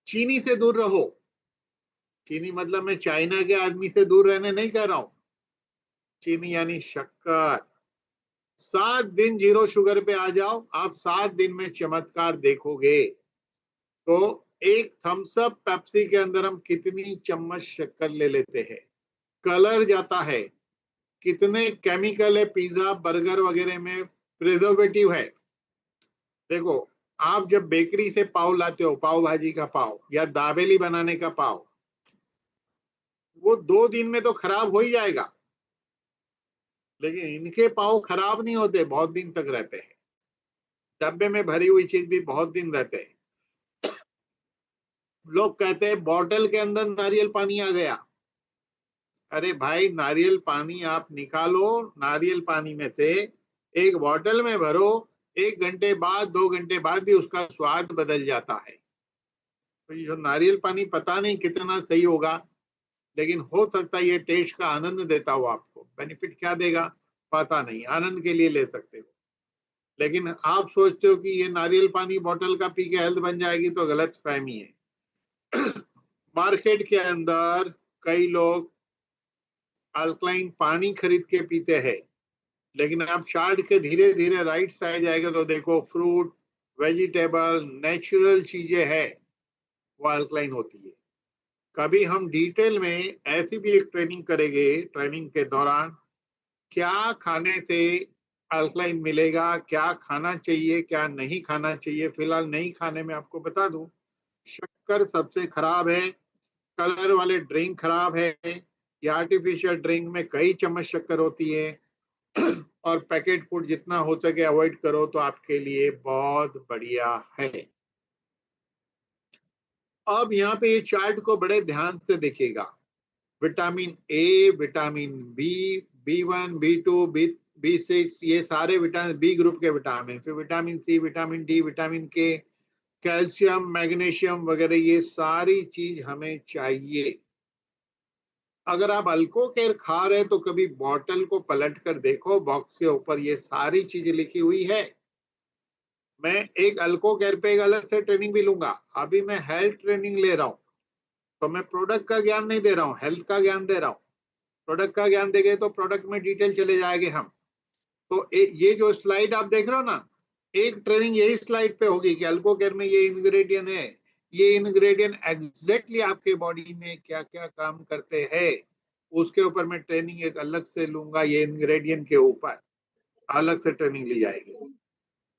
चीनी से दूर रहो। चीनी मतलब मैं चाइना के आदमी से दूर रहने नहीं कह रहा हूं, चीनी यानी शक्कर। 7 दिन जीरो शुगर पे आ जाओ, आप 7 दिन में चमत्कार देखोगे। तो एक थम्स अप पेप्सी के अंदर हम कितनी चम्मच शक्कर ले लेते हैं, कलर जाता है, कितने केमिकल है पिज्जा बर्गर वगैरह में, प्रिजर्वेटिव है। देखो, आप जब बेकरी से पाव लाते हो, पाव भाजी का पाव या दाबेली बनाने का पाव, वो 2 दिन में तो खराब हो ही जाएगा, लेकिन इनके पाव खराब नहीं होते, बहुत दिन तक रहते हैं। डब्बे में भरी हुई चीज भी बहुत दिन रहते हैं। लोग कहते हैं बॉटल के अंदर नारियल पानी आ गया। अरे भाई, नारियल पानी आप निकालो, नारियल पानी में से एक बॉटल में भरो, 1 घंटे बाद 2 घंटे बाद भी उसका स्वाद बदल जाता है। तो ये जो नारियल पानी पता नहीं कितना सही होगा, लेकिन हो सकता है ये टेस्ट का आनंद देता हो आपको। बेनिफिट क्या देगा पता नहीं, आनंद के लिए ले सकते हो। लेकिन आप सोचते हो कि ये नारियल पानी बॉटल का पी के हेल्थ बन जाएगी, तो गलत फहमी है। मार्केट के अंदर कई लोग अल्कलाइन पानी खरीद के पीते हैं, लेकिन आप चार्ट के धीरे धीरे राइट साइड जाएगा तो देखो फ्रूट, वेजिटेबल, नेचुरल चीजें है, वो अल्कलाइन होती है। कभी हम डिटेल में ऐसी भी एक ट्रेनिंग करेंगे, ट्रेनिंग के दौरान क्या खाने से अल्कलाइन मिलेगा, क्या खाना चाहिए, क्या नहीं खाना चाहिए। फिलहाल नहीं खाने में आपको बता दूं, शक्कर सबसे खराब है, कलर वाले ड्रिंक खराब है, ये आर्टिफिशियल ड्रिंक में कई चम्मच शक्कर होती है। और पैकेट फूड जितना हो सके अवॉइड करो तो आपके लिए बहुत बढ़िया है। अब यहाँ पे ये चार्ट को बड़े ध्यान से देखिएगा। Vitamin A, vitamin B, B1, B2, B6, ये सारे विटामिन, बी ग्रुप के विटामिन, फिर vitamin C, vitamin D, vitamin K, calcium, magnesium वगैरह, ये सारी चीज हमें चाहिए। अगर आप अल्को केयर खा रहे तो कभी बॉटल को पलट कर देखो, बॉक्स के ऊपर ये सारी चीजें लिखी हुई है। मैं एक अल्को केयर पे एक अलग से ट्रेनिंग भी लूंगा। अभी मैं हेल्थ ट्रेनिंग ले रहा हूँ, तो मैं प्रोडक्ट का ज्ञान नहीं दे रहा हूँ, हेल्थ का ज्ञान दे रहा हूँ। प्रोडक्ट का ज्ञान देंगे तो प्रोडक्ट में डिटेल चले जाएंगे हम। तो ये जो स्लाइड आप देख रहे हो ना, एक ट्रेनिंग यही स्लाइड पे होगी कि अल्को केयर में ये इंग्रेडिएंट है, ये इंग्रेडिएंट एग्जैक्टली आपके बॉडी में क्या क्या काम करते हैं, उसके ऊपर मैं ट्रेनिंग एक अलग से लूंगा। ये इंग्रेडिएंट के ऊपर अलग से ट्रेनिंग ली जाएगी।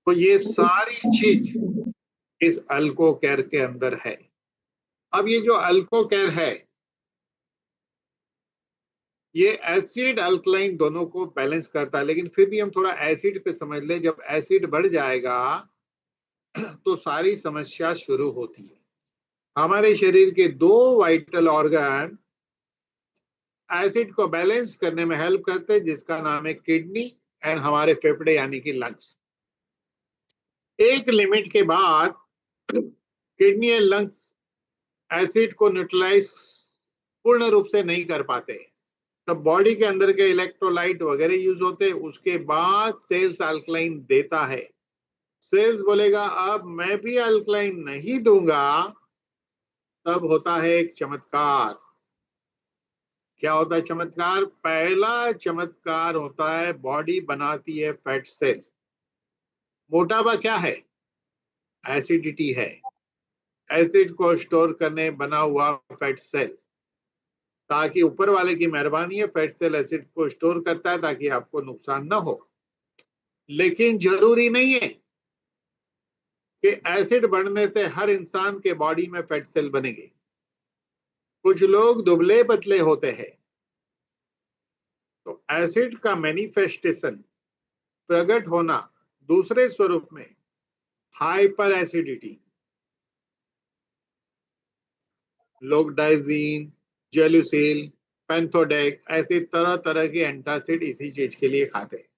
तो ये सारी चीज इस अल्को केयर के अंदर है। अब ये जो अल्को केयर है, ये एसिड अल्कलाइन दोनों को बैलेंस करता है। लेकिन फिर भी हम थोड़ा एसिड पे समझ ले, जब एसिड बढ़ जाएगा तो सारी समस्या शुरू होती है। हमारे शरीर के 2 वाइटल ऑर्गन एसिड को बैलेंस करने में हेल्प करते हैं, जिसका नाम है किडनी एंड हमारे फेफड़े यानी कि लंग्स। एक लिमिट के बाद किडनी एंड लंग्स एसिड को न्यूट्रलाइज पूर्ण रूप से नहीं कर पाते, तब बॉडी के अंदर के इलेक्ट्रोलाइट वगैरह यूज होते, उसके बाद सेल्स अल्कलाइन देता है। सेल्स बोलेगा अब मैं भी अल्कलाइन नहीं दूंगा, तब होता है एक चमत्कार। क्या होता है चमत्कार? पहला चमत्कार होता है बॉडी बनाती है फैट सेल। मोटापा क्या है? एसिडिटी है। एसिड को स्टोर करने बना हुआ फैट सेल, ताकि ऊपर वाले की मेहरबानी है, फैट सेल एसिड को स्टोर करता है ताकि आपको नुकसान ना हो। लेकिन जरूरी नहीं है कि एसिड बढ़ने से हर इंसान के बॉडी में फैट सेल बनेंगे। कुछ लोग दुबले पतले होते हैं, तो एसिड का मैनिफेस्टेशन, प्रकट होना दूसरे स्वरूप में हाइपर एसिडिटी, लोग डाइजीन, जेलुसिल, पेंथोडेक ऐसे तरह तरह के एंटासिड इसी चीज के लिए खाते हैं।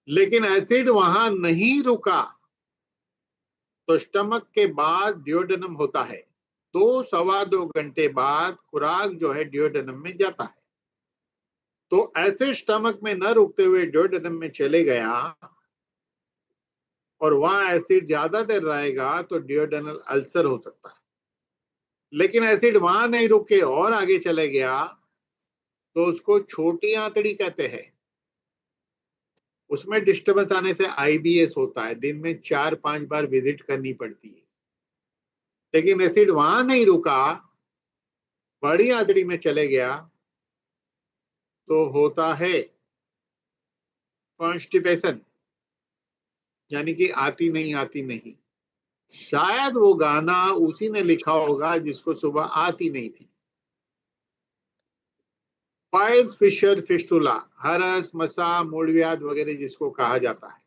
लेकिन एसिड वहां नहीं रुका, तो स्टमक के बाद डियोडेनम होता है। 2-2.25 घंटे बाद खुराक जो है डियोडेनम में जाता है। तो एसिड स्टमक में न रुकते हुए डियोडेनम में चले गया और वहां एसिड ज्यादा देर रहेगा तो डियोडेनल अल्सर हो सकता है। लेकिन एसिड वहां नहीं रुके और आगे चले गया तो उसको छोटी आंतड़ी कहते हैं। उसमें डिस्टर्बेंस आने से आईबीएस होता है, दिन में 4-5 बार विजिट करनी पड़ती है। लेकिन एसिड वहां नहीं रुका, बड़ी आंतड़ी में चले गया तो होता है कॉन्स्टिपेशन, यानी कि आती नहीं। शायद वो गाना उसी ने लिखा होगा जिसको सुबह आती नहीं थी। पाइल्स फिशर फिस्टुला, हरस मसा मूलव्याध वगैरह जिसको कहा जाता है,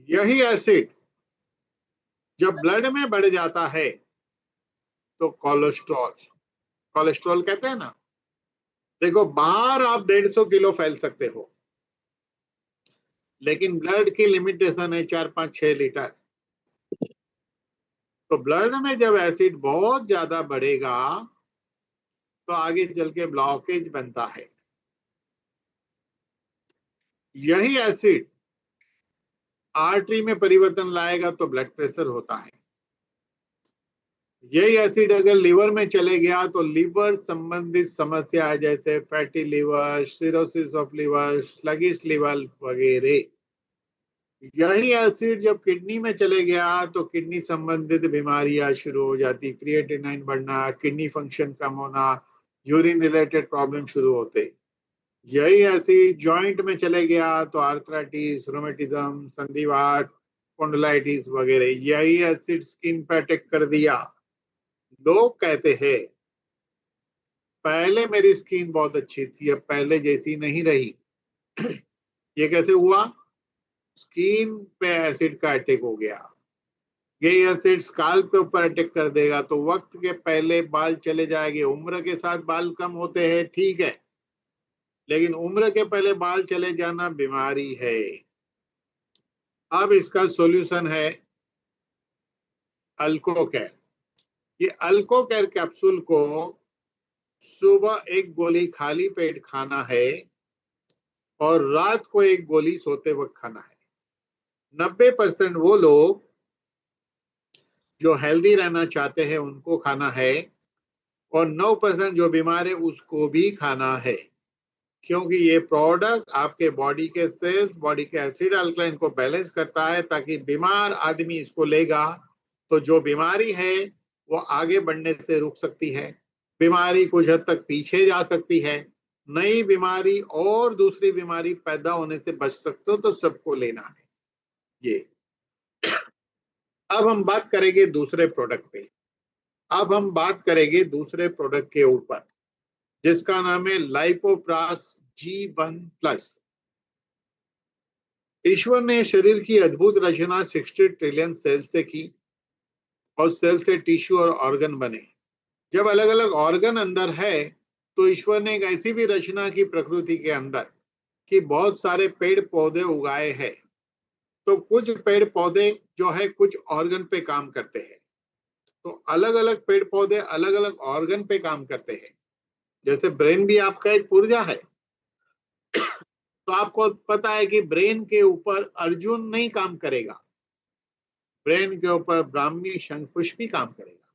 यही एसिड जब ब्लड में बढ़ जाता है तो कोलेस्ट्रॉल कहते हैं ना। देखो बाहर आप 150 किलो फैल सकते हो, लेकिन ब्लड की लिमिटेशन है 4-5-6 लीटर। तो ब्लड में जब एसिड बहुत ज्यादा बढ़ेगा तो आगे चल के ब्लॉकेज बनता है। यही एसिड आर्टरी में परिवर्तन लाएगा तो ब्लड प्रेशर होता है। यही एसिड अगर लिवर में चले गया तो लिवर संबंधित समस्या है, जैसे fatty liver, cirrhosis of liver, sluggish liver वगैरह। यही एसिड जब किडनी में चले गया तो किडनी संबंधित बीमारियां शुरू हो जाती, क्रिएटिनाइन बढ़ना, किडनी फंक्शन कम होना, यूरिन रिलेटेड प्रॉब्लम शुरू होते। यही एसिड जॉइंट में चले गया तो आर्थराइटिस, रोमेटिज्म, संधिवात, स्पॉन्डिलाइटिस वगैरह। यही एसिड स्किन पे अटैक कर दिया, लोग कहते हैं पहले मेरी स्किन बहुत अच्छी थी, अब पहले जैसी नहीं रही। ये कैसे हुआ? स्किन पे एसिड का अटैक हो गया। यही एसिड स्काल्प के ऊपर अटैक कर देगा तो वक्त के पहले बाल चले जाएंगे। उम्र के साथ बाल कम होते हैं, ठीक है, लेकिन उम्र के पहले बाल चले जाना बीमारी है। अब इसका सॉल्यूशन है अल्कोकेर। ये अल्कोकेर कैप्सूल को सुबह 1 गोली खाली पेट खाना है और रात को 1 गोली सोते वक्त खाना है। 90% वो लोग जो हेल्दी रहना चाहते हैं उनको खाना है, और 9% जो बीमार है उसको भी खाना है। क्योंकि ये प्रोडक्ट आपके बॉडी के सेल्स, बॉडी के एसिड अल्कलाइन को बैलेंस करता है, ताकि बीमार आदमी इसको लेगा तो जो बीमारी है वो आगे बढ़ने से रुक सकती है, बीमारी कुछ हद तक पीछे जा सकती है, नई बीमारी और दूसरी बीमारी पैदा होने से बच सकते हो। तो सबको लेना है ये। अब हम बात करेंगे दूसरे प्रोडक्ट पे। अब हम बात करेंगे दूसरे प्रोडक्ट के ऊपर, जिसका नाम है लाइपोप्रास G1+। ईश्वर ने शरीर की अद्भुत रचना 60 ट्रिलियन सेल से की और सेल से टिश्यू और ऑर्गन बने। जब अलग अलग ऑर्गन अंदर है तो ईश्वर ने एक ऐसी भी रचना की प्रकृति के अंदर कि बहुत सारे पेड़ पौधे उगाए हैं। तो कुछ पेड़ पौधे जो है कुछ ऑर्गन पे काम करते हैं, तो अलग अलग पेड़ पौधे अलग अलग ऑर्गन पे काम करते हैं। जैसे ब्रेन भी आपका एक पुर्जा है, तो आपको पता है कि ब्रेन के ऊपर अर्जुन नहीं काम करेगा, ब्रेन के ऊपर ब्राह्मी शंखपुष्प भी काम करेगा,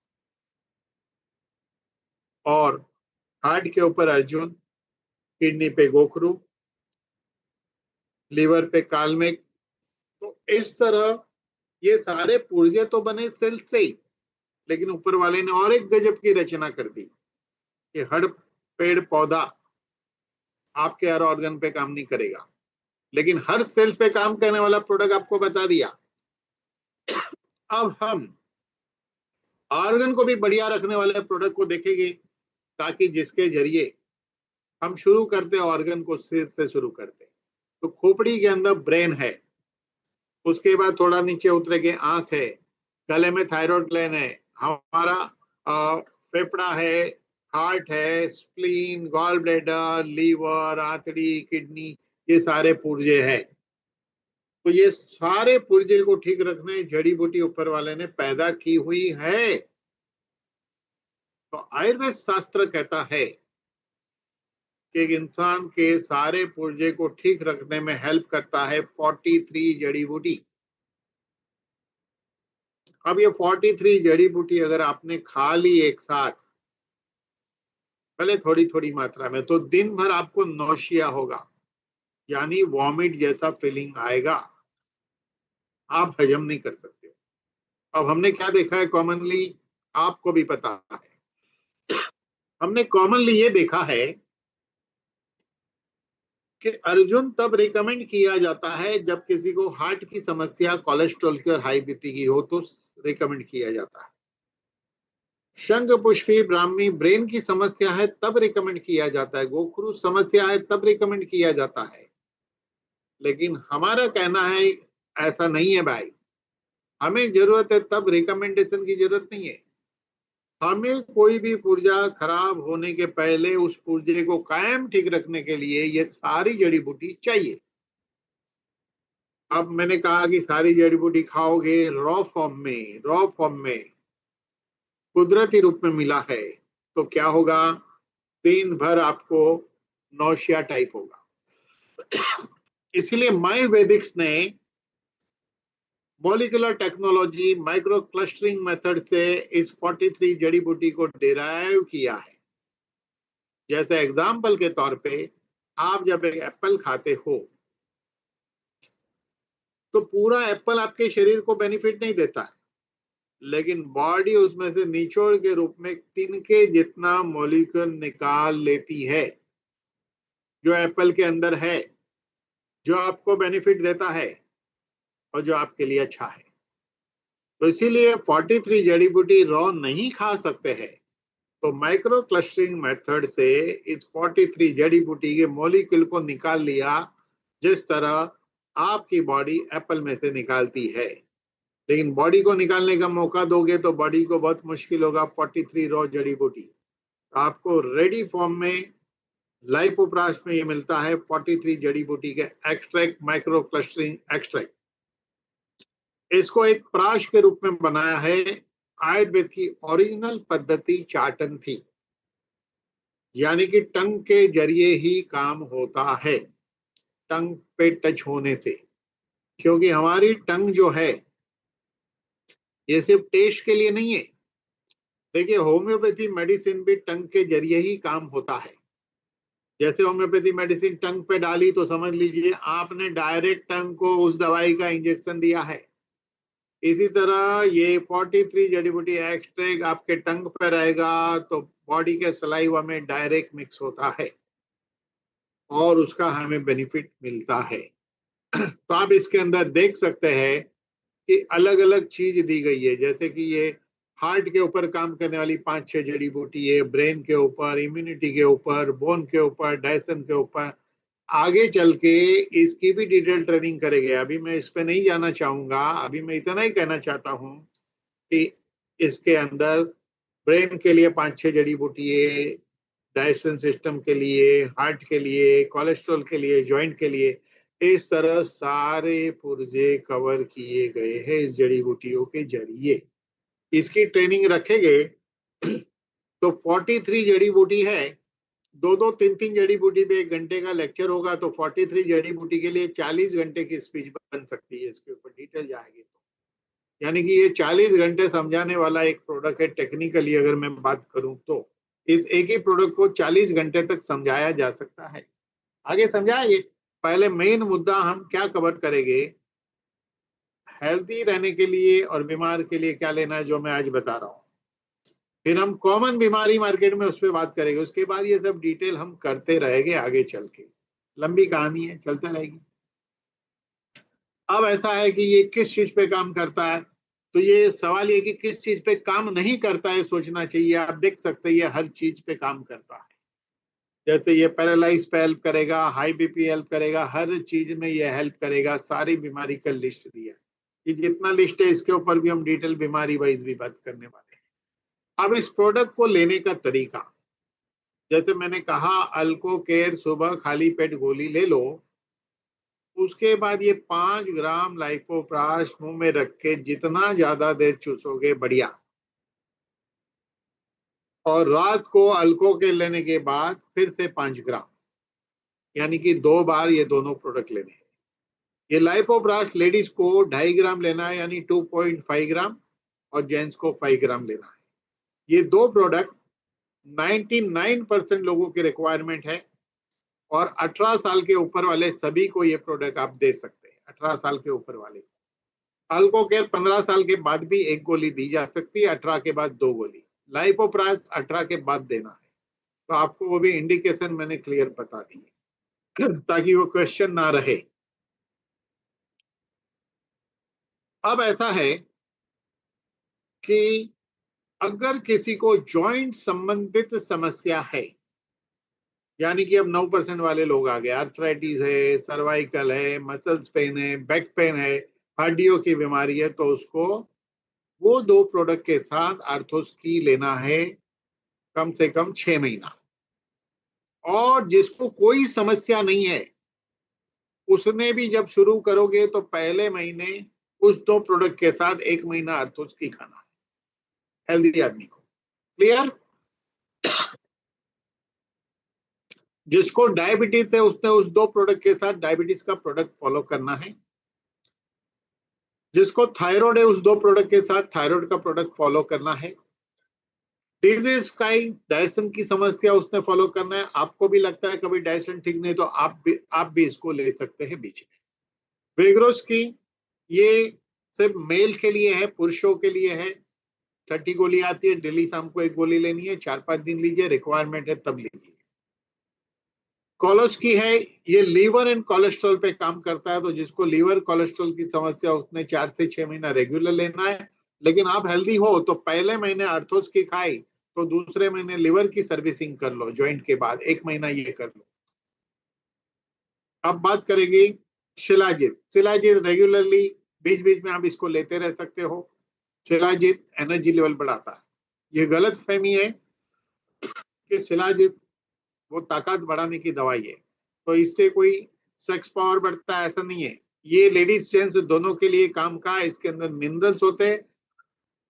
और हार्ट के ऊपर अर्जुन, किडनी पे गोखरू, लीवर पे कालमेघ। तो इस तरह ये सारे पुर्जे तो बने सेल से ही, लेकिन ऊपर वाले ने और एक गजब की रचना कर दी कि हर पेड़ पौधा आपके हर ऑर्गन पे काम नहीं करेगा, लेकिन हर सेल पे काम करने वाला प्रोडक्ट आपको बता दिया। अब हम ऑर्गन को भी बढ़िया रखने वाले प्रोडक्ट को देखेंगे, ताकि जिसके जरिए हम शुरू करते ऑर्गन को सिर से शुरू करते। तो खोपड़ी के अंदर ब्रेन है, उसके बाद थोड़ा नीचे उतरे के आंख है, गले में थायराइड ग्लैंड है, हमारा फेफड़ा है, हार्ट है, स्प्लीन, गॉल ब्लैडर, लीवर, आंतड़ी, किडनी, ये सारे पुर्जे हैं। तो ये सारे पुर्जे को ठीक रखने जड़ी बूटी ऊपर वाले ने पैदा की हुई है। तो आयुर्वेद शास्त्र कहता है कि एक इंसान के सारे पुर्जे को ठीक रखने में हेल्प करता है 43 जड़ी बूटी। अब ये 43 जड़ी बूटी अगर आपने खा ली एक साथ, पहले थोड़ी थोड़ी मात्रा में, तो दिन भर आपको नौशिया होगा, यानी वॉमिट जैसा फीलिंग आएगा, आप हजम नहीं कर सकते। अब हमने क्या देखा है कॉमनली, आपको भी पता है, हमने कॉमनली ये देखा है कि अर्जुन तब रिकमेंड किया जाता है जब किसी को हार्ट की समस्या, कोलेस्ट्रॉल की और हाई बीपी की हो, तो रिकमेंड किया जाता है। शंख पुष्पी ब्राह्मी ब्रेन की समस्या है तब रिकमेंड किया जाता है, गोखरू समस्या है तब रिकमेंड किया जाता है। लेकिन हमारा कहना है ऐसा नहीं है भाई, हमें जरूरत है तब रिकमेंडेशन की जरूरत नहीं है। हमें कोई भी पुर्जा खराब होने के पहले उस पुर्जे को कायम ठीक रखने के लिए ये सारी जड़ी बूटी चाहिए। अब मैंने कहा कि सारी जड़ी बूटी खाओगे रॉ फॉर्म में कुदरती रूप में मिला है, तो क्या होगा, दिन भर आपको नौशिया टाइप होगा। इसलिए मायोवेदिक्स ने molecular technology, micro clustering method से इस 43 जड़ी बूटी को डिराइव किया है। जैसे एग्जाम्पल के तौर पे, आप जब एक एप्पल खाते हो तो पूरा एप्पल आपके शरीर को बेनिफिट नहीं देता है, लेकिन बॉडी उसमें से निचोड़ के रूप में तिनके जितना मॉलिक्यूल निकाल लेती है जो एप्पल के अंदर है, जो आपको बेनिफिट देता है और जो आपके लिए अच्छा है। तो इसीलिए 43 जड़ी बूटी रॉ नहीं खा सकते हैं, तो माइक्रो क्लस्टरिंग मेथड से इस 43 जड़ी बूटी के मॉलिक्यूल को निकाल लिया, जिस तरह आपकी बॉडी एप्पल में से निकालती है। लेकिन बॉडी को निकालने का मौका दोगे तो बॉडी को बहुत मुश्किल होगा 43 रॉ जड़ी बूटी। आपको रेडी फॉर्म में लाइपोप्राश में ये मिलता है 43 जड़ी बूटी के एक्सट्रैक्ट, माइक्रो क्लस्टरिंग एक्सट्रैक्ट। इसको एक प्राश के रूप में बनाया है। आयुर्वेद की ओरिजिनल पद्धति चाटन थी, यानी कि टंग के जरिए ही काम होता है, टंग पे टच होने से। क्योंकि हमारी टंग जो है ये सिर्फ टेस्ट के लिए नहीं है। देखिए, होम्योपैथी मेडिसिन भी टंग के जरिए ही काम होता है। जैसे होम्योपैथी मेडिसिन टंग पे डाली तो समझ लीजिए आपने डायरेक्ट टंग को उस दवाई का इंजेक्शन दिया है। इसी तरह ये 43 जड़ी बूटी एक्सट्रैक्ट आपके टंग पे रहेगा तो बॉडी के सलाइवा में डायरेक्ट मिक्स होता है और उसका हमें बेनिफिट मिलता है। तो आप इसके अंदर देख सकते हैं कि अलग अलग चीज दी गई है, जैसे कि ये हार्ट के ऊपर काम करने वाली 5-6 जड़ी बूटी है, ब्रेन के ऊपर, इम्यूनिटी के ऊपर, बोन के ऊपर, डाइजेशन के ऊपर। आगे चल के इसकी भी डिटेल ट्रेनिंग करेंगे, अभी मैं इस पे नहीं जाना चाहूंगा। अभी मैं इतना ही कहना चाहता हूँ कि इसके अंदर ब्रेन के लिए 5-6 जड़ी बूटी है, डाइजेशन सिस्टम के लिए, हार्ट के लिए, कोलेस्ट्रॉल के लिए, जॉइंट के लिए, इस तरह सारे पुर्जे कवर किए गए हैं इस जड़ी बूटियों के जरिए। इसकी ट्रेनिंग रखेंगे तो 43 जड़ी बूटी है, 2-2, 3-3 जड़ी बूटी पे 1 घंटे का लेक्चर होगा, तो 43 जड़ी बूटी के लिए 40 घंटे की स्पीच बन सकती है। इसके ऊपर डिटेल जाएगी तो यानी कि ये 40 घंटे समझाने वाला एक प्रोडक्ट है। टेक्निकली अगर मैं बात करूं तो इस एक ही प्रोडक्ट को 40 घंटे तक समझाया जा सकता है। आगे समझाएंगे। पहले मेन मुद्दा हम क्या कवर करेंगे, हेल्थी रहने के लिए और बीमार के लिए क्या लेना है, जो मैं आज बता रहा हूं। फिर हम कॉमन बीमारी मार्केट में उस पर बात करेंगे। उसके बाद ये सब डिटेल हम करते रहेंगे आगे चल के, लंबी कहानी है, चलते रहेगी। अब ऐसा है कि ये किस चीज पे काम करता है, तो ये सवाल ये कि किस चीज पे काम नहीं करता है सोचना चाहिए। आप देख सकते हैं ये हर चीज पे काम करता है। जैसे ये पैरालाइज पे हेल्प करेगा, हाई बीपी हेल्प करेगा, हर चीज में ये हेल्प करेगा। सारी बीमारी का लिस्ट दिया है, ये जितना लिस्ट है इसके ऊपर भी हम डिटेल बीमारी वाइज भी बात करने वाले हैं। अब इस प्रोडक्ट को लेने का तरीका, जैसे मैंने कहा अल्को केयर सुबह खाली पेट गोली ले लो, उसके बाद ये 5 ग्राम लाइपोप्रास मुंह में रख के जितना ज्यादा देर चूसोगे बढ़िया। और रात को अल्को के लेने के बाद फिर से 5 ग्राम, यानी कि 2 बार ये दोनों प्रोडक्ट लेने हैं। ये लाइपोप्रास लेडीज को 2.5 ग्राम लेना है, यानी 2.5 ग्राम, और जेंट्स को 5 ग्राम लेना है। ये दो प्रोडक्ट 99% लोगों की रिक्वायरमेंट है, और 18 साल के ऊपर वाले सभी को ये प्रोडक्ट आप दे सकते हैं। 18 साल के ऊपर वाले अल्को केयर 15 साल के बाद भी 1 गोली दी जा सकती है, 18 के बाद 2 गोली। लाइपोप्रास 18 के बाद देना है। तो आपको वो भी इंडिकेशन मैंने क्लियर बता दी है ताकि वो क्वेश्चन ना रहे। अब ऐसा है कि अगर किसी को जॉइंट संबंधित समस्या है, यानी कि अब 9% वाले लोग आ गए, आर्थराइटिस है, सर्वाइकल है, मसल्स पेन है, बैक पेन है, हड्डियों की बीमारी है, तो उसको वो 2 प्रोडक्ट के साथ आर्थोस की लेना है कम से कम 6 महीना। और जिसको कोई समस्या नहीं है उसने भी जब शुरू करोगे तो पहले महीने उस 2 प्रोडक्ट के साथ 1 महीना आर्थोस की खाना है हेल्दी आदमी को। क्लियर? जिसको डायबिटीज है उसने उस 2 प्रोडक्ट के साथ डायबिटीज का प्रोडक्ट फॉलो करना है। जिसको थायराइड है उस 2 प्रोडक्ट के साथ थायराइड का प्रोडक्ट फॉलो करना है। डिजीज काई डायजेशन की समस्या उसने फॉलो करना है। आपको भी लगता है कभी डायजेशन ठीक नहीं तो आप भी इसको ले सकते हैं बीच में। वेग्रोस की ये सिर्फ मेल के लिए है, पुरुषों के लिए है। 30 गोली आती है, डेली शाम को 1 गोली लेनी है, 4-5 दिन लीजिए, रिक्वायरमेंट है तब लीजिए। कोलोस की है, ये लीवर एंड कोलेस्ट्रॉल पे काम करता है। तो जिसको लीवर कोलेस्ट्रॉल की समस्या उसने 4 से 6 महीना रेगुलर लेना है। लेकिन आप हेल्दी हो तो पहले महीने आर्थोस की खाई तो दूसरे महीने लिवर की सर्विसिंग कर लो, ज्वाइंट के बाद 1 महीना ये कर लो। अब बात करेंगे शिलाजीत। शिलाजीत रेगुलरली बीच बीच में आप इसको लेते रह सकते हो। शिलाजीत एनर्जी लेवल बढ़ाता है। ये गलत फहमी है कि शिलाजीत वो ताकत बढ़ाने की दवाई है, तो इससे कोई सेक्स पावर बढ़ता है, ऐसा नहीं है। ये लेडीज जेंट्स दोनों के लिए काम का है। इसके अंदर मिनरल्स होते हैं।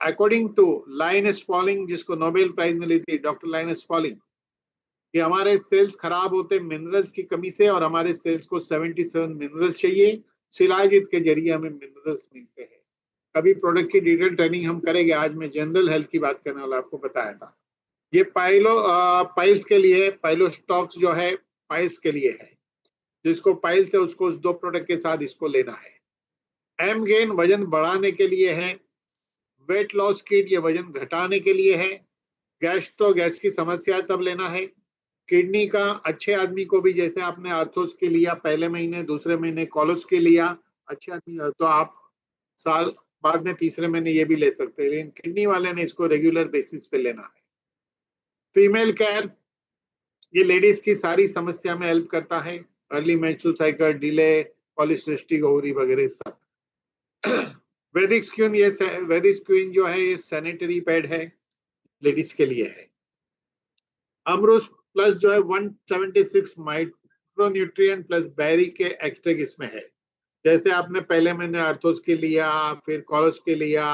अकॉर्डिंग टू लाइनस पॉलिंग, जिसको नोबेल प्राइज मिली थी, डॉक्टर लाइनस पॉलिंग, कि हमारे सेल्स खराब होते मिनरल्स की कमी से, और हमारे सेल्स को 77 मिनरल्स चाहिए। शिलाजीत के जरिए हमें मिनरल्स मिलते हैं। कभी प्रोडक्ट की डिटेल ट्रेनिंग हम करेंगे। आज मैं जनरल हेल्थ की बात करने वाला, आपको बताया था। ये पाइल्स के लिए, पाइलोस्टॉक्स जो है पाइल्स के लिए है। जिसको पाइल्स है उसको उस 2 प्रोडक्ट के साथ इसको लेना है। एम गेन वजन बढ़ाने के लिए है। वेट लॉस किट ये वजन घटाने के लिए है। गैस की समस्या तब लेना है। किडनी का अच्छे आदमी को भी, जैसे आपने आर्थोस के लिया पहले महीने, दूसरे महीने कोलोस के लिया अच्छे आदमी, तो आप साल बाद में तीसरे महीने ये भी ले सकते हैं। लेकिन किडनी वाले ने इसको रेगुलर बेसिस पे लेना है। फीमेल केयर, ये लेडीज की सारी समस्या में हेल्प करता है। Early menstrual cycle, delay, polycystic ovary वगैरह सब। वैदिक स्क्वीन, ये वैदिक स्क्वीन जो है ये सैनिटरी पैड है, लेडीज के लिए है। अमरूस प्लस जो है 176 माइक्रोन्यूट्रिएंट प्लस बैरी के एक्सट्रैक्ट इसमें है। जैसे आपने पहले महीने आर्थोस के लिया, फिर कोलोस के लिया,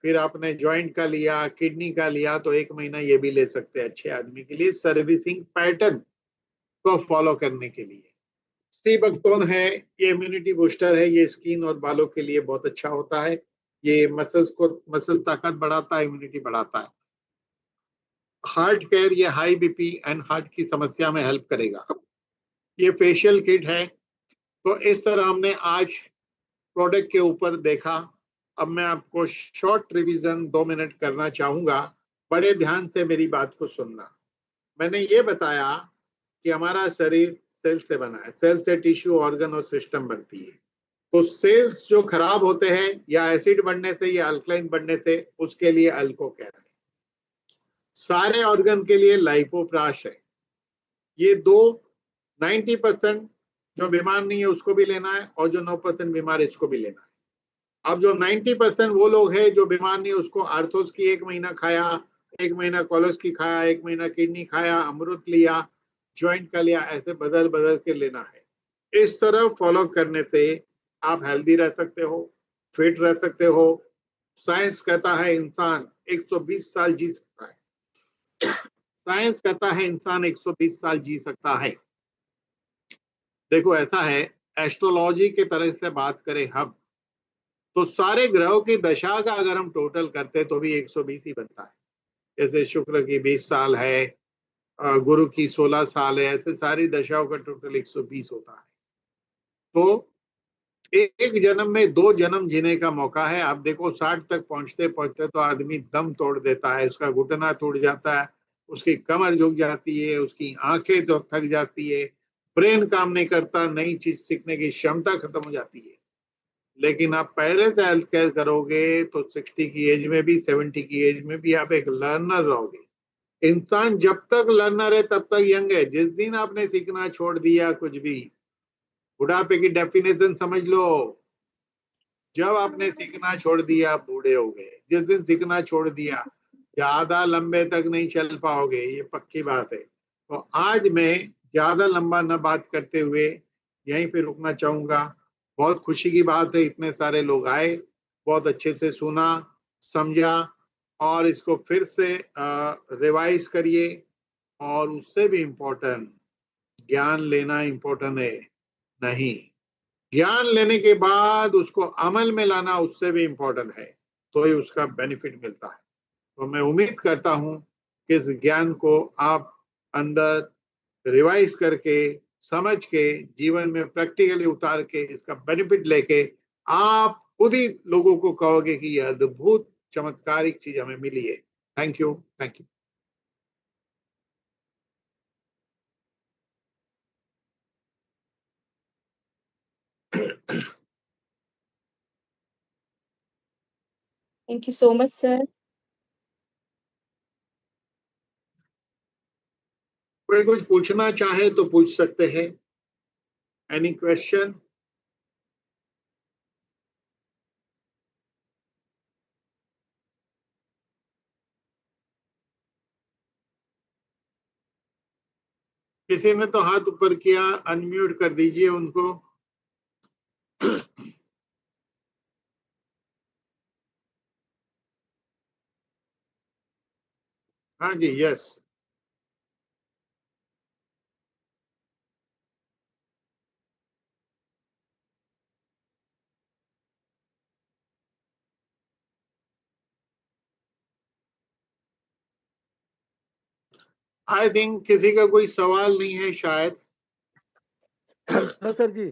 फिर आपने जॉइंट का लिया, किडनी का लिया, तो 1 महीना ये भी ले सकते हैं अच्छे आदमी के लिए, सर्विसिंग पैटर्न को फॉलो करने के लिए। सी बकथोर्न है, ये इम्यूनिटी बूस्टर है, ये स्किन और बालों के लिए बहुत अच्छा होता है। ये मसल ताकत बढ़ाता है, इम्यूनिटी बढ़ाता है। हार्ट केयर, ये हाई बीपी एंड हार्ट की समस्या में हेल्प करेगा। ये फेशियल किट है। तो इस तरह हमने आज प्रोडक्ट के ऊपर देखा। अब मैं आपको शॉर्ट रिवीजन 2 मिनट करना चाहूंगा, बड़े ध्यान से मेरी बात को सुनना। मैंने ये बताया कि हमारा शरीर सेल से बना है, सेल से टिश्यू, ऑर्गन और सिस्टम बनती है। तो सेल्स जो खराब होते हैं या एसिड बढ़ने से या अल्कलाइन बढ़ने से, उसके लिए अल्को कह रहे हैं। सारे ऑर्गन के लिए लाइपोप्राश है। ये दो 90% जो बीमार नहीं है उसको भी लेना है, और जो 9% बीमार है इसको भी लेना है। अब जो 90% वो लोग हैं जो बीमार नहीं है, उसको आर्थोस की 1 महीना खाया, 1 महीना कोलोस की खाया, 1 महीना किडनी खाया, अमृत लिया, जॉइंट का लिया, ऐसे बदल बदल के लेना है। इस तरह फॉलो करने से आप हेल्दी रह सकते हो, फिट रह सकते हो। साइंस कहता है इंसान 120 साल जी सकता है। साइंस कहता है इंसान 120 साल जी सकता है। देखो ऐसा है, एस्ट्रोलॉजी के तरह से बात करें हम, तो सारे ग्रहों की दशा का अगर हम टोटल करते तो भी 120 ही बनता है। जैसे शुक्र की 20 साल है, गुरु की 16 साल है, ऐसे सारी दशाओं का टोटल 120 होता है। तो एक जन्म में 2 जन्म जीने का मौका है। आप देखो 60 तक पहुंचते पहुंचते तो आदमी दम तोड़ देता है, उसका घुटना टूट जाता है, उसकी कमर झुक जाती है, उसकी आंखें तो थक जाती है, ब्रेन काम नहीं करता, नई चीज सीखने की क्षमता खत्म हो जाती है। लेकिन आप पहले से हेल्थ केयर करोगे तो 60 की एज में भी, 70 की एज में भी आप एक लर्नर रहोगे। इंसान जब तक लर्नर है तब तक यंग है। जिस दिन आपने सीखना छोड़ दिया कुछ भी, बुढ़ापे की डेफिनेशन समझ लो, जब आपने सीखना छोड़ दिया बूढ़े हो गए। जिस दिन सीखना छोड़ दिया, ज्यादा लंबे तक नहीं चल पाओगे, ये पक्की बात है। तो आज मैं ज्यादा लंबा न बात करते हुए यहीं पे रुकना चाहूंगा। बहुत खुशी की बात है, इतने सारे लोग आए, बहुत अच्छे से सुना, समझा, और इसको फिर से रिवाइज करिए। और उससे भी इम्पोर्टेंट, ज्ञान लेना इम्पोर्टेंट है नहीं, ज्ञान लेने के बाद उसको अमल में लाना उससे भी इम्पोर्टेंट है, तो ही उसका बेनिफिट मिलता है। तो मैं उम्मीद करता हूं कि इस ज्ञान को आप अंदर रिवाइज करके, समझ के, जीवन में प्रैक्टिकली उतार के, इसका बेनिफिट लेके आप खुद ही लोगों को कहोगे कि यह अद्भुत चमत्कारिक चीज हमें मिली है। Thank you, thank you. Thank you so much, sir. कोई कुछ पूछना चाहे तो पूछ सकते हैं। Any question? किसी ने तो हाथ ऊपर किया, अनम्यूट कर दीजिए उनको। हाँ जी, यस। आई थिंक किसी का कोई सवाल नहीं है शायद। हेलो सर जी।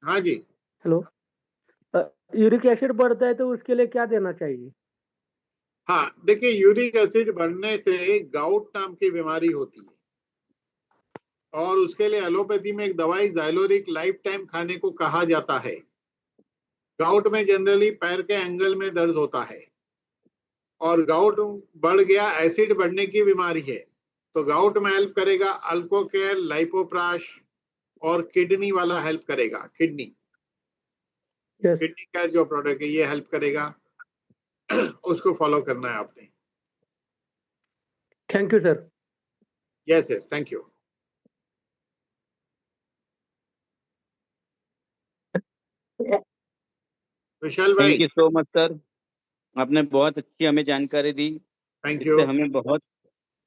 हाँ जी। हेलो। यूरिक एसिड बढ़ता है तो उसके लिए क्या देना चाहिए? हाँ देखिए, यूरिक एसिड बढ़ने से गाउट नाम की बीमारी होती है, और उसके लिए एलोपैथी में एक दवाई ज़ाइलोरिक लाइफ टाइम खाने को कहा जाता है। गाउट में जनरली पैर के एंगल में दर्द होता है, और गाउट बढ़ गया, एसिड बढ़ने की बीमारी है, तो गाउट में हेल्प करेगा अल्को केयर, लाइपोप्राश, और किडनी वाला हेल्प करेगा। Kidney yes. केयर जो प्रोडक्ट है ये हेल्प करेगा। उसको फॉलो करना है आपने। Thank you sir. Yes yes, thank you. Vishal भाई। Thank you so much sir. आपने बहुत अच्छी हमें जानकारी दी, थैंक यू। इससे हमें बहुत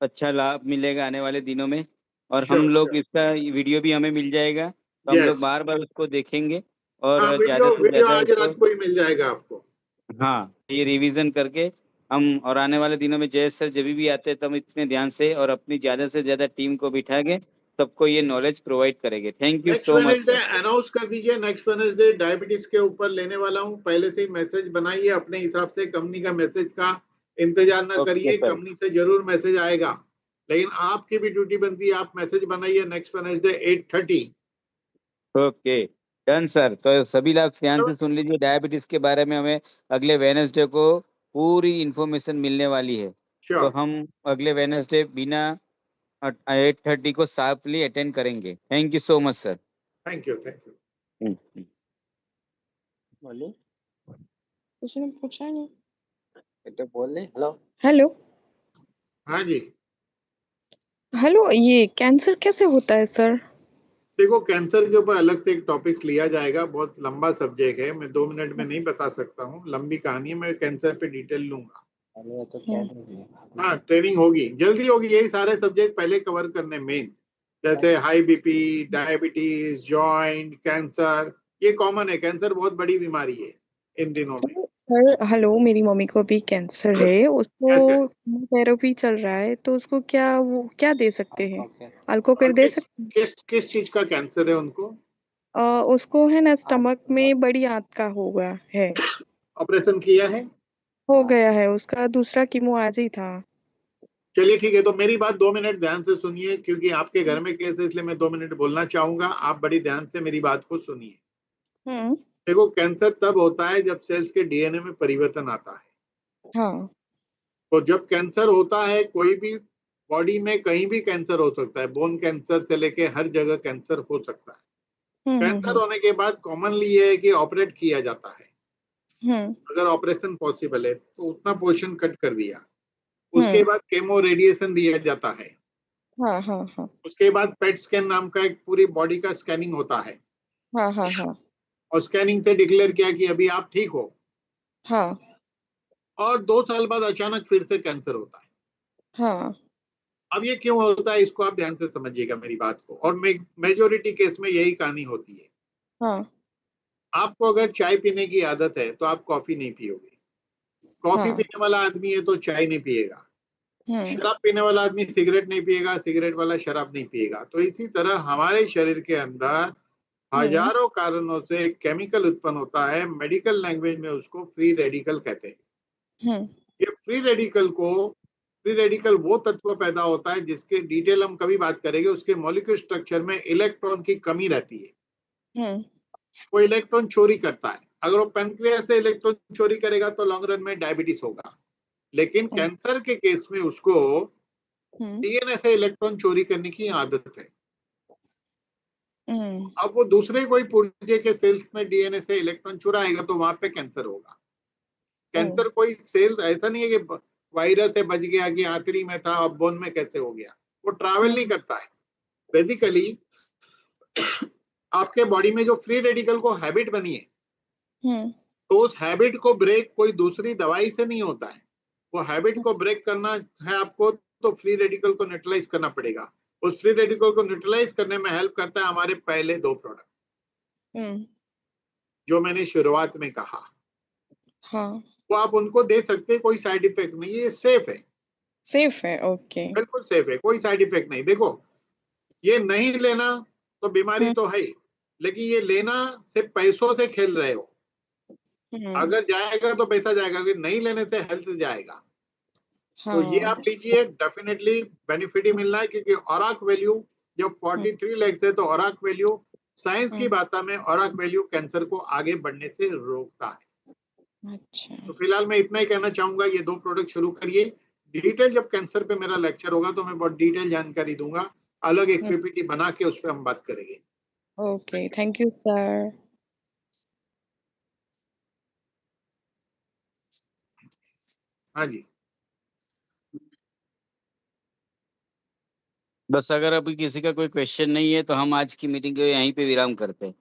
अच्छा लाभ मिलेगा आने वाले दिनों में, और हम श्योर लोग श्योर। इसका वीडियो भी हमें मिल जाएगा, तो हम लोग यस, बार बार उसको देखेंगे हाँ, और वीडियो ज्यादा से वीडियो ज्यादा आज उसको, रात को ही मिल जाएगा आपको। हाँ, ये रिवीजन करके हम, और आने वाले दिनों में जय सर जब भी आते हैं तो हम इतने ध्यान से और अपनी ज्यादा से ज्यादा टीम को बिठा के सबको ये नॉलेज प्रोवाइड करेंगे। Thank you next so much Wednesday sir. Announce कर दीजिए, नेक्स्ट वेडनेसडे डायबिटीज के ऊपर लेने वाला हूँ। पहले से ही मैसेज बनाइए अपने हिसाब से, कंपनी का मैसेज का इंतजार ना ओके करिए, सर। कंपनी से जरूर मैसेज आएगा, लेकिन आपकी भी ड्यूटी बनती है, आप मैसेज बनाइए next Wednesday 8:30। Okay, done sir. तो सभी लोग ध्यान से सुन लीजिए, डायबिटीज के बारे में हमें अगले वेनसडे को पूरी इंफॉर्मेशन मिलने वाली है, तो श्योर। हम अगले वेनसडे बिना 8:30 को शार्पली अटेंड करेंगे। Thank you so much sir. Thank you, thank you. बोलिए, किसी ने पूछा नहीं। बेटे बोल ले। Hello, hello. हाँ जी, हेलो, ये कैंसर कैसे होता है सर? देखो कैंसर के ऊपर अलग से एक टॉपिक लिया जाएगा, बहुत लंबा सब्जेक्ट है, मैं 2 मिनट में नहीं बता सकता हूँ, लंबी कहानी है, मैं कैंसर पे डिटेल लूंगा। अरे तो क्या नहीं हाँ, ट्रेनिंग होगी, जल्दी होगी, यही सारे सब्जेक्ट पहले कवर करने मेन, जैसे high BP, diabetes, joint cancer, ये कॉमन है, कैंसर बहुत बड़ी बीमारी है इन दिनों में। तो सर, हेलो, मेरी मम्मी को भी कैंसर है, उसको यस यस। कीमोथेरेपी चल रहा है, तो उसको वो क्या दे सकते हैं? ओके। अल्कोकेर दे किस सकते हैं? किस किस चीज का कैंसर है उनको? उसको है ना, स्टमक में बड़ी आंत का होगा है। ऑपरेशन किया है? हो गया है, उसका दूसरा कीमो आज ही था। चलिए ठीक है, तो मेरी बात 2 मिनट ध्यान से सुनिए, क्योंकि आपके घर में केस है, इसलिए मैं 2 मिनट बोलना चाहूंगा, आप बड़ी ध्यान से मेरी बात को सुनिए। हम्म। देखो कैंसर तब होता है जब सेल्स के डीएनए में परिवर्तन आता है। हाँ। तो जब कैंसर होता है, कोई भी बॉडी में कहीं भी कैंसर हो सकता है, बोन कैंसर से लेके हर जगह कैंसर हो सकता है। कैंसर हम्म। होने के बाद कॉमनली ये है कि ऑपरेट किया जाता है, हम्म। अगर ऑपरेशन पॉसिबल है तो उतना पोर्शन कट कर दिया, उसके हम्म। बाद केमो रेडिएशन दिया जाता है, हाँ हाँ हाँ उसके बाद पेट स्कैन नाम का एक पूरी बॉडी का स्कैनिंग होता है, हाँ हाँ हाँ और स्कैनिंग से डिक्लेयर किया कि अभी आप ठीक हो, हाँ और 2 साल बाद अचानक फिर से कैंसर होता है। हाँ अब ये क्यों होता है, इसको आप ध्यान से समझिएगा मेरी बात को, और मेजोरिटी केस में यही कहानी होती है। हाँ आपको अगर चाय पीने की आदत है तो आप कॉफी नहीं पियोगे, कॉफी हाँ। पीने वाला आदमी है तो चाय नहीं पिएगा, हम्म। शराब पीने वाला आदमी सिगरेट नहीं पिएगा, सिगरेट वाला शराब नहीं पिएगा। तो इसी तरह हमारे शरीर के अंदर हम्म। हजारों कारणों से केमिकल उत्पन्न होता है, मेडिकल लैंग्वेज में उसको फ्री रेडिकल कहते हैं। हम्म। ये फ्री रेडिकल वो तत्व पैदा होता है जिसके डिटेल हम कभी बात करेंगे, उसके मॉलिक्यूलर स्ट्रक्चर में इलेक्ट्रॉन की कमी रहती है, हम्म। वो इलेक्ट्रॉन चोरी करता है। अगर वो पेनक्रियास से इलेक्ट्रॉन चोरी करेगा तो लॉन्ग रन में डायबिटीज होगा, लेकिन कैंसर के केस में उसको हम्म। डीएनए से इलेक्ट्रॉन चोरी करने की आदत है। हम्म। अब वो दूसरे कोई पुर्जे के सेल्स में डीएनए से इलेक्ट्रॉन चुराएगा तो वहां पे कैंसर होगा। कैंसर कोई सेल्स ऐसा नहीं है कि वायरस से बच गया कि आंतरी में था अब बोन में कैसे हो गया, वो ट्रैवल नहीं करता है। बेसिकली आपके बॉडी में जो फ्री रेडिकल को हैबिट बनी है, हम्म। तो उस हैबिट को ब्रेक कोई दूसरी दवाई से नहीं होता है, वो हैबिट को ब्रेक करना है आपको तो फ्री रेडिकल को न्यूट्रलाइज करना पड़ेगा। उस फ्री रेडिकल को न्यूट्रलाइज करने में हेल्प करता है हमारे पहले 2 प्रोडक्ट, हम्म। जो मैंने शुरुआत में कहा, हाँ। वो आप उनको दे सकते हैं, कोई साइड इफेक्ट नहीं है, ये सेफ है, सेफ है, ओके। बिल्कुल सेफ है, कोई साइड इफेक्ट नहीं। देखो ये नहीं लेना तो बीमारी हम्म। तो है ही, लेकिन ये लेना सिर्फ पैसों से खेल रहे हो, हम्म। अगर जाएगा तो पैसा जाएगा, लेकिन नहीं लेने से हेल्थ जाएगा। तो ये हाँ। आप लीजिए, डेफिनेटली बेनिफिट ही मिलना है, क्योंकि औराक वैल्यू जब हम्म। 43 लाख है तो औराक वैल्यू साइंस की हम्म। भाषा में औराक वैल्यू कैंसर को आगे बढ़ने से रोकता है। अच्छा। तो फिलहाल मैं इतना ही कहना चाहूंगा, ये 2 प्रोडक्ट शुरू करिए, डिटेल जब कैंसर पे मेरा लेक्चर होगा तो मैं बहुत डिटेल जानकारी दूंगा, अलग एक पीपीटी बना के उस पर हम बात करेंगे। Okay, thank you sir. हाँ जी, बस अगर अभी किसी का कोई क्वेश्चन नहीं है तो हम आज की मीटिंग को यहीं पे विराम करते हैं।